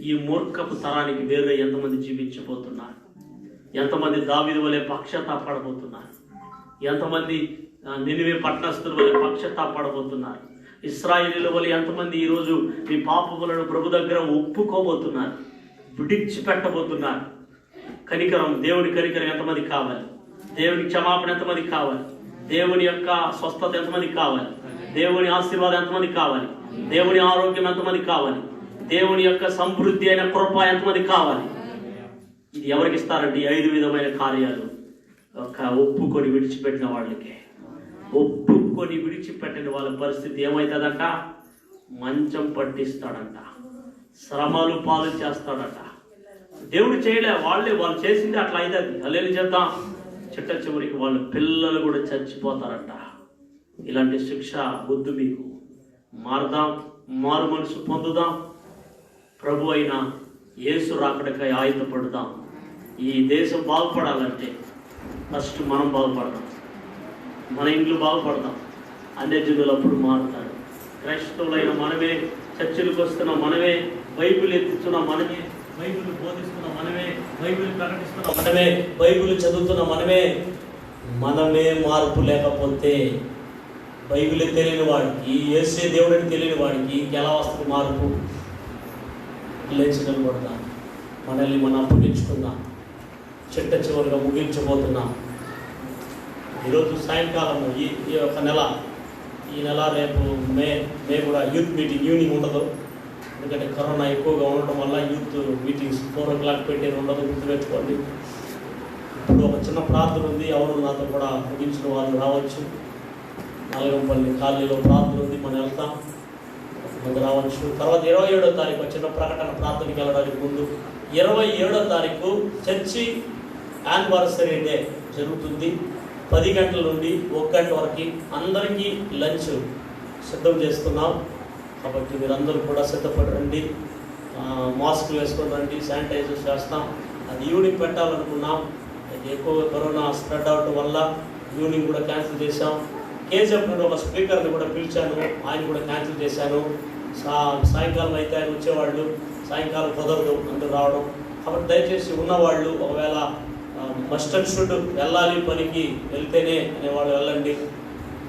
ఈ మూర్ఖపు తరానికి వేరే ఎంతమంది జీవించబోతున్నారు? ఎంతమంది దావీదు వలె పక్షతాపడబోతున్నారు? ఎంతమంది నినివే పట్టణస్థుల వలె పక్షతాపడబోతున్నారు? ఇశ్రాయేలీయుల వలె ఎంతమంది ఈరోజు మీ పాపములను ప్రభు దగ్గర ఒప్పుకోబోతున్నారు, విడిచిపెట్టబోతున్నారు? కనికరం, దేవుని కనికరం ఎంతమందికి కావాలి? దేవుని క్షమాపణ ఎంతమందికి కావాలి? దేవుని యొక్క స్వస్థత ఎంతమందికి కావాలి? దేవుని ఆశీర్వాదం ఎంతమందికి కావాలి? దేవుని ఆరోగ్యం ఎంతమందికి కావాలి? దేవుని యొక్క సమృద్ధి అయిన కృప ఎంతమందికి కావాలి? ఇది ఎవరికి ఇస్తారంటే 5 విధమైన కార్యాలు ఒక ఒప్పుకొని విడిచిపెట్టిన వాళ్ళకి. ఒప్పుకొని విడిచిపెట్టిన వాళ్ళ పరిస్థితి ఏమవుతుందంట? మంచం పట్టిస్తాడంట, శ్రమలు పాలు చేస్తాడట. దేవుడు చేయలే, వాళ్ళు చేసింది అట్లా అవుతుంది. అల్లేని చేద్దాం, చిట్ట చివరికి వాళ్ళ పిల్లలు కూడా చచ్చిపోతారంట. ఇలాంటి శిక్ష వద్దు మీకు. మారుదాం, మారు మనసు పొందుదాం, ప్రభు అయిన యేసు రాకడకై ఆయుధపడదాం. ఈ దేశం బాగుపడాలంటే ఫస్ట్ మనం బాగుపడదాం, మన ఇంట్లో బాగుపడదాం. అన్యజనులు అప్పుడు మారుతారు. క్రైస్తవులైన మనమే, చర్చిలకు వస్తున్న మనమే, బైబిల్ ఎత్తుతున్న మనమే, బైబిల్ బోధిస్తున్న మనమే, బైబిల్ ప్రకటిస్తున్న మనమే, బైబిల్ చదువుతున్న మనమే మార్పు లేకపోతే బైబిల్ తెలియని వాడికి, యేసే దేవుడిని తెలియని వాడికి ఎలా వస్తుంది మార్పు? లేచి నిలబడదాం, మనల్ని మనం అప్పగించుకుందాం, చిట్ట చివరిగా ముగించబోతున్నాం. ఈరోజు సాయంకాలము ఈ ఒక నెల, ఈ నెల రేపు మే కూడా యూత్ మీటింగ్ ఈవినింగ్ ఉండదు. ఎందుకంటే కరోనా ఎక్కువగా ఉండటం వల్ల యూత్ మీటింగ్స్ 4 o'clock పెట్టేది ఉండదు, గుర్తుపెట్టుకోండి. ఇప్పుడు ఒక చిన్న ప్రార్థన ఉంది, ఎవరు నాతో కూడా ముగించిన వాళ్ళు రావచ్చు. నాగంపల్లి కాలనీలో ప్రార్థన ఉంది, మనం వెళ్తాం, ముందు రావచ్చు. తర్వాత 27వ తారీఖు చిన్న ప్రకటన ప్రార్థనకి వెళ్ళడానికి ముందు 27వ తారీఖు చర్చి యానివర్సరీ డే జరుగుతుంది. 10 గంటల నుండి 1 గంట వరకు అందరికీ లంచ్ సిద్ధం చేస్తున్నాం. కాబట్టి మీరందరూ కూడా సిద్ధపడి రండి, మాస్క్ వేసుకొని రండి, శానిటైజర్ చేస్తాం. అది ఈవినింగ్ పెట్టాలనుకున్నాం, ఎక్కువగా కరోనా స్ప్రెడ్ అవడం వల్ల ఈవినింగ్ కూడా క్యాన్సిల్ చేశాం. కేజీఎఫ్ నుండి ఒక స్పీకర్ని కూడా పిలిచాను, ఆయన కూడా క్యాన్సిల్ చేశాను. సాయంకాలం అయితే ఆయన వచ్చేవాళ్ళు, సాయంకాలం కుదరదు అందరూ రావడం. కాబట్టి దయచేసి ఉన్నవాళ్ళు ఒకవేళ మస్ట్ అండ్ షుడ్ వెళ్ళాలి, పనికి వెళ్తేనే అనేవాళ్ళు వెళ్ళండి.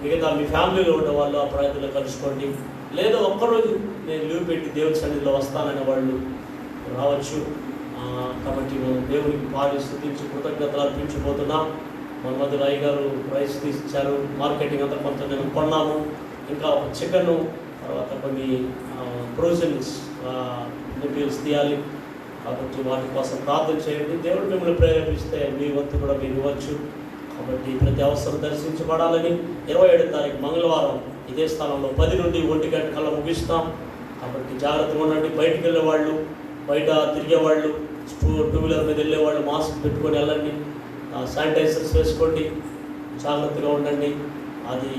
మిగతా మీ ఫ్యామిలీలో ఉండే వాళ్ళు ఆ ప్రయత్నంలో కలుసుకోండి. లేదా ఒక్కరోజు నేను లీవ్ పెట్టి దేవుడి సన్నిధిలో వస్తాననే వాళ్ళు రావచ్చు. కాబట్టి మేము దేవునికి భారీ స్థుతించి కృతజ్ఞతలు అర్పించబోతున్నాం. మన మధ్య రాయి గారు రైస్ తీసిచ్చారు, మార్కెటింగ్ అంతా కొంత నేను కొన్నాము. ఇంకా చికెను, తర్వాత కొన్ని ప్రొవిజన్స్ మెటీరియల్స్ తీయాలి. కాబట్టి వాటి కోసం ప్రార్థన చేయండి. దేవుడు మిమ్మల్ని ప్రేరేపిస్తే మీ వంతు కూడా మీరు ఇవ్వచ్చు. కాబట్టి ప్రతి అవసరం దర్శించబడాలని 27వ తారీఖు మంగళవారం ఇదే స్థలంలో 10 నుండి 1 గంట కల్లా ముగిస్తాం. కాబట్టి జాగ్రత్తగా ఉండండి. బయటకు వెళ్ళేవాళ్ళు, బయట తిరిగేవాళ్ళు, 2 వీలర్ మీద వెళ్ళేవాళ్ళు మాస్క్ పెట్టుకొని వెళ్ళండి, శానిటైజర్స్ వేసుకోండి, జాగ్రత్తగా ఉండండి. అది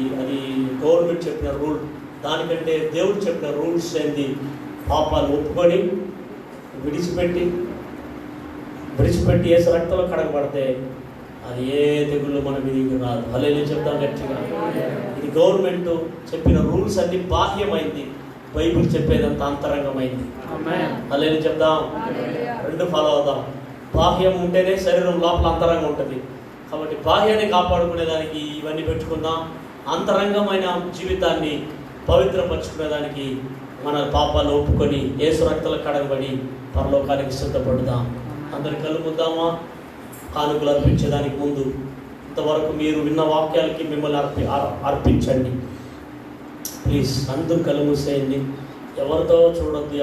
గవర్నమెంట్ చెప్పిన రూల్. దానికంటే దేవుడు చెప్పిన రూల్స్ ఏంది? పాపాలు ఒప్పుకొని విడిచిపెట్టి యేసు రక్తంలో కడగబడితే అది ఏ తెగుళ్ళు మన మీదకి రాదు. హల్లెలూయా చెప్తాం గట్టిగా. ఇది గవర్నమెంట్ చెప్పిన రూల్స్ అన్ని బాహ్యమైంది, బైబిల్ చెప్పేదంతా అంతరంగమైంది. హల్లెలూయా చెప్దాం, 2 ఫాలో అవుదాం. బాహ్యం ఉంటేనే శరీరం లోపల అంతరంగం ఉంటుంది. కాబట్టి బాహ్యాన్ని కాపాడుకునేదానికి ఇవన్నీ పెట్టుకుందాం. అంతరంగమైన జీవితాన్ని పవిత్రపరచుకునేదానికి మన పాపాలు ఒప్పుకొని యేసు రక్తంలో కడగబడి పరలోకానికి సిద్ధపడుదాం. అందరి కళ్ళు ముద్దామా? కానుకలు అర్పించేదానికి ముందు ఇంతవరకు మీరు విన్న వాక్యాలకి మిమ్మల్ని అర్పించండి ప్లీజ్. అందరూ కళ్ళు మూసేయండి. ఎవరితో చూడొద్దు,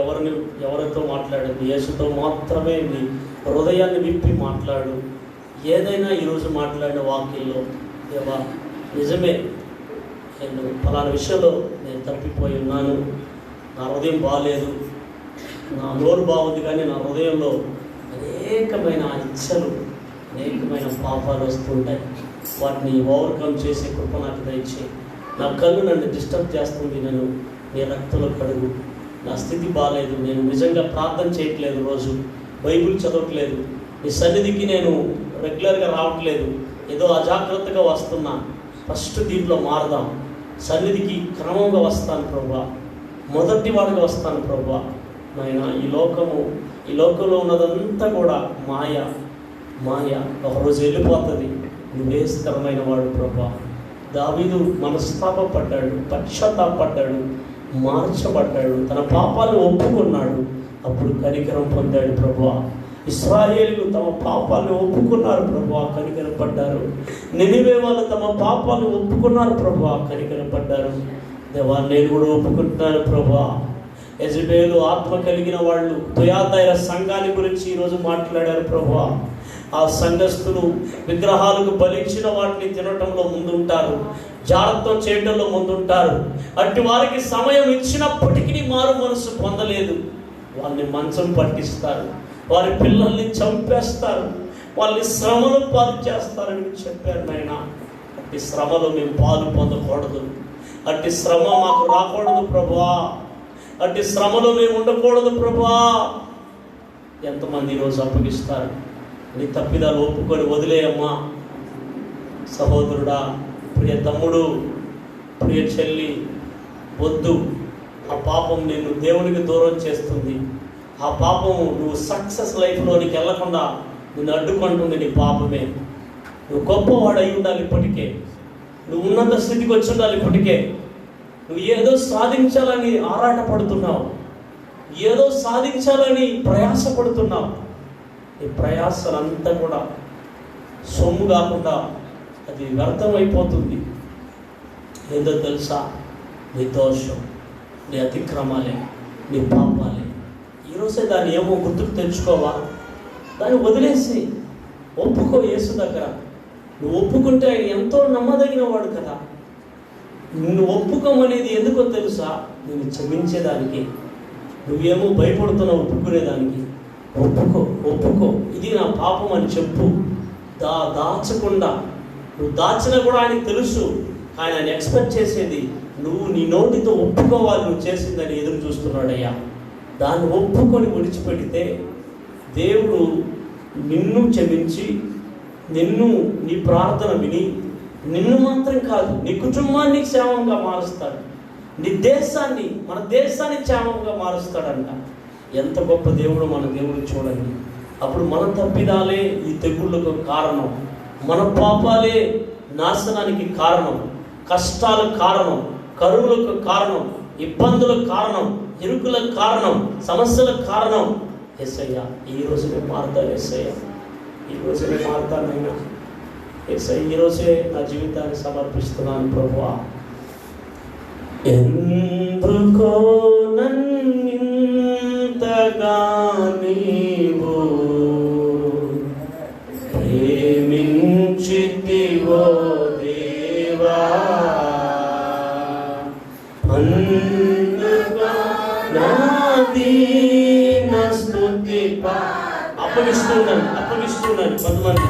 ఎవరితో మాట్లాడద్దు. యేసుతో మాత్రమే మీ హృదయాన్ని విప్పి మాట్లాడు. ఏదైనా ఈరోజు మాట్లాడిన వాక్యంలో, దేవా నిజమే, నేను ఫలానా విషయంలో నేను తప్పిపోయి ఉన్నాను, నా హృదయం బాగాలేదు, నా నోరు బాగుంది కానీ నా హృదయంలో అనేకమైన ఇచ్చలు, అనేకమైన పాపాలు వస్తుంటాయి. వాటిని ఓవర్కమ్ చేసే కృప నాకు దయచేయి. నా కళ్ళు నన్ను డిస్టర్బ్ చేస్తుంది, నన్ను నీ రక్తంలో కడుగు. నా స్థితి బాగాలేదు, నేను నిజంగా ప్రార్థన చేయట్లేదు, రోజు బైబిల్ చదవట్లేదు, నీ సన్నిధికి నేను రెగ్యులర్గా రావట్లేదు, ఏదో అజాగ్రత్తగా వస్తున్నా. ఫస్ట్ దీంట్లో మారదాం. సన్నిధికి క్రమంగా వస్తాను ప్రభా, మొదటి వాడిగా వస్తాను ప్రభా. నాయన ఈ లోకంలో ఉన్నదంతా కూడా మాయ. ఒకరోజు వెళ్ళిపోతుంది. నువ్వేస్తరమైన వాడు ప్రభా. దావీదు మనస్తాపడ్డాడు, పశ్చాత్తాపడ్డాడు, మార్చబడ్డాడు, తన పాపాలను ఒప్పుకున్నాడు, అప్పుడు కనికరం పొందాడు ప్రభా. ఇశ్రాయేలు తమ పాపాలను ఒప్పుకున్నారు ప్రభువా, కనికరపడ్డారు. నినివే వాళ్ళు తమ పాపాలను ఒప్పుకున్నారు ప్రభువా, కనికరపడ్డారు. దేవా, నేను కూడా ఒప్పుకుంటున్నాను ప్రభువా. యెజబేలు ఆత్మ కలిగిన వాళ్ళు తుయాతైర సంఘాన్ని గురించి ఈరోజు మాట్లాడారు ప్రభువా. ఆ సంఘస్థులు విగ్రహాలకు బలించిన వాటిని తినటంలో ముందుంటారు, జాగ్రత్త చేయడంలో ముందుంటారు. అట్టి వారికి సమయం ఇచ్చినప్పటికీ మారు మనసు పొందలేదు. వాళ్ళని మంచం పట్టిస్తారు, వారి పిల్లల్ని చంపేస్తారు, వాళ్ళని శ్రమలు పాలు చేస్తారని చెప్పారు నాయన. అట్టి శ్రమలో మేము పాలు పొందకూడదు, అట్టి శ్రమ మాకు రాకూడదు ప్రభువా, అట్టి శ్రమలో మేము ఉండకూడదు ప్రభువా. ఎంతమంది ఈరోజు అప్పగిస్తారు? నీ తప్పిదాలు ఒప్పుకొని వదిలేయమ్మా. సహోదరుడా, ప్రియ తమ్ముడు, ప్రియ చెల్లి, వద్దు. ఆ పాపం నిన్ను దేవునికి దూరం చేస్తుంది. ఆ పాపము నువ్వు సక్సెస్ లైఫ్లోనికి వెళ్లకుండా నిన్ను అడ్డుకుంటుంది. నీ పాపమే. నువ్వు గొప్పవాడు అయి ఉండాలి ఇప్పటికే, నువ్వు ఉన్నత స్థితికి వచ్చి ఉండాలి ఇప్పటికే. నువ్వు ఏదో సాధించాలని ఆరాటపడుతున్నావు, ఏదో సాధించాలని ప్రయాసపడుతున్నావు. ఈ ప్రయాసలంతా కూడా సొమ్ము కాకుండా అది వ్యర్థమైపోతుంది. ఏదో తెలుసా? నీ దోషం, నీ అతిక్రమాలే, నీ పాపాలే. ఈరోజే దాన్ని ఏమో గుర్తుకు తెచ్చుకోవా? దాన్ని వదిలేసి ఒప్పుకో యేసు దగ్గర. నువ్వు ఒప్పుకుంటే ఆయన ఎంతో నమ్మదగిన వాడు కదా. నిన్ను ఒప్పుకోమనేది ఎందుకో తెలుసా? నిన్ను క్షమించేదానికి. నువ్వేమో భయపడుతున్నావు ఒప్పుకునేదానికి. ఒప్పుకో, ఒప్పుకో, ఇది నా పాపం అని చెప్పు. దాచకుండా. నువ్వు దాచినా కూడా ఆయనకు తెలుసు. ఆయన ఎక్స్పెక్ట్ చేసేది నువ్వు నీ నోటితో ఒప్పుకోవాలి, నువ్వు చేసిందని ఎదురు చూస్తున్నాడయ్యా. దాన్ని ఒప్పుకొని విడిచిపెడితే దేవుడు నిన్ను క్షమించి, నిన్ను, నీ ప్రార్థన విని, నిన్ను మాత్రం కాదు నీ కుటుంబాన్ని క్షేమంగా మారుస్తాడు. నీ దేశాన్ని, మన దేశాన్ని క్షేమంగా మారుస్తాడంట. ఎంత గొప్ప దేవుడు మన దేవుడు చూడండి. అప్పుడు మన తప్పిదాలే ఈ తెగుళ్ళకు కారణం, మన పాపాలే నాశనానికి కారణం, కష్టాలకు కారణం, కరువులకు కారణం, ఇబ్బందులకు కారణం, ఇరుకులకు కారణం, సమస్యలకు కారణం. యేసయ్యా, ఈ రోజు నేను మారుతాను. యేసయ్యా, ఈ రోజు నేను మారుతానైనా. యేసయ్యా, ఈరోజే నా జీవితాన్ని సమర్పిస్తున్నాను ప్రభువా. ఎందుకో నన్నింతగా నీవు ప్రేమించితివో దేవా, అందుగా నా దీన స్తుతి అప్పగిస్తున్నాను కొంతమంది.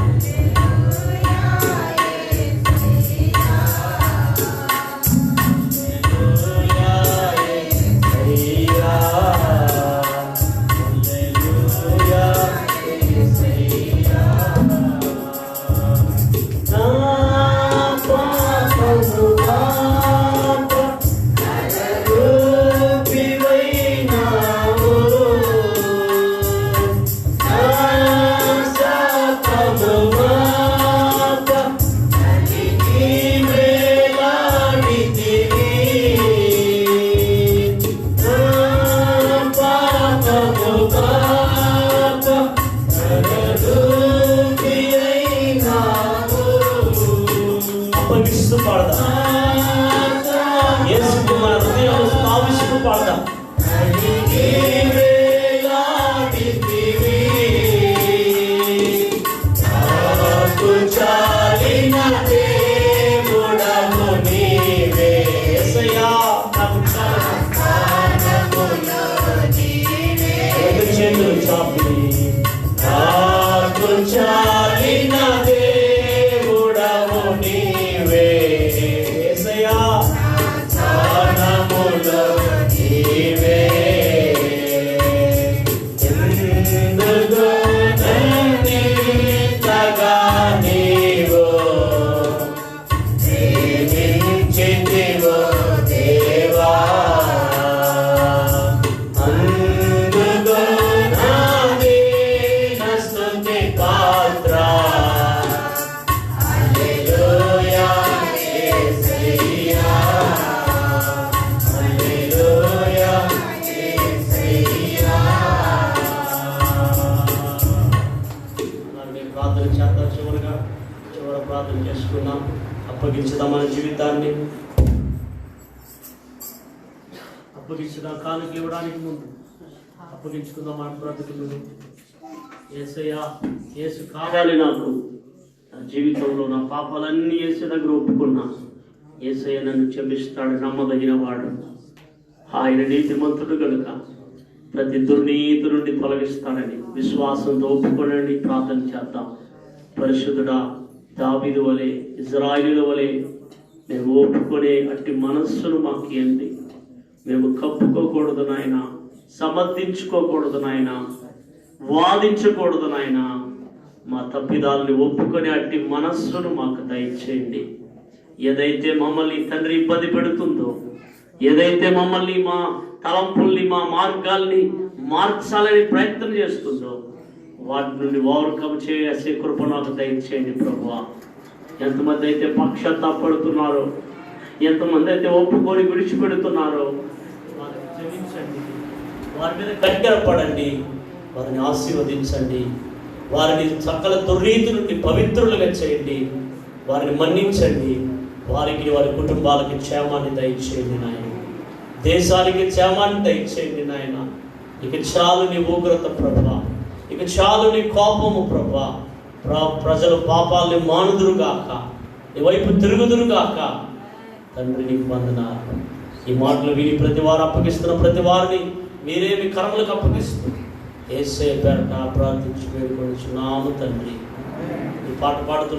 ద్వారా ప్రార్థన చేసుకున్నాం. అప్పగించుదాం మన జీవితాన్ని. అప్పగించుదాం. కానుక ఇవ్వడానికి ముందు అప్పగించుకుందాం మన బ్రతుకులను. యేసయ్యా, యేసు కావాలి నాకు. నా జీవితంలో నా పాపాలన్నీ యేసు దగ్గర ఒప్పుకున్నా. యేసయ్య నన్ను క్షమిస్తాడు, నమ్మదగిన వాడు. ఆయన నీతిమంతుడు కనుక ప్రతి దుర్నీతి నుండి తొలగిస్తాడని విశ్వాసంతో ఒప్పుకోనండి. ప్రార్థన చేద్దాం. పరిశుద్ధుడా, దావీదు వలె, ఇజ్రాయేలు వలె మేము ఒప్పుకునే అట్టి మనస్సును మాకు ఇవ్వండి. మేము కప్పుకోకూడదు నాయన, సమర్థించుకోకూడదు నాయన, వాదించకూడదు నాయన. మా తప్పిదాలని ఒప్పుకొని అట్టి మనస్సును మాకు దయచేయండి. ఏదైతే మమ్మల్ని తండ్రి ఇబ్బంది పెడుతుందో, ఏదైతే మమ్మల్ని మా తలంపుల్ని మా మార్గాల్ని మార్చాలని ప్రయత్నం చేస్తుందో వాటి నుండి ఓవర్కమ్ చేసే కృప నాకు దయచేయండి ప్రభువా. ఎంతమంది అయితే పక్షాత్తాపడుతున్నారో, ఎంతమంది అయితే ఒప్పుకొని విడిచిపెడుతున్నారో వారిని క్షమించండి. వారి మీద కనికరపడండి. వారిని ఆశీర్వదించండి. వారిని సకల దుర్నీతి నుండి పవిత్రులుగా చేయండి. వారిని మన్నించండి. వారికి, వారి కుటుంబాలకి క్షేమాన్ని దయచేయండి నాయన. దేశానికి క్షేమాన్ని దయచేయండి నాయన. ఇక చాలు నీ ఉగ్రత ప్రభువా, ఇక చాలు నీ కోపము ప్రభువా. ప్రజలు పాపాలని మానుదురుగాక, నీ వైపు తిరుగుదురుగాక. తండ్రి నీకు వందనాలు. ఈ మాటలు విని ప్రతి వారు అప్పగిస్తున్న ప్రతి వారిని మీరే మీ కర్మలకు అప్పగిస్తూ యేసయ్య పేరట ప్రార్థించి వేడుకొనుచున్నాము తండ్రి. ఈ పాట పాడుతున్న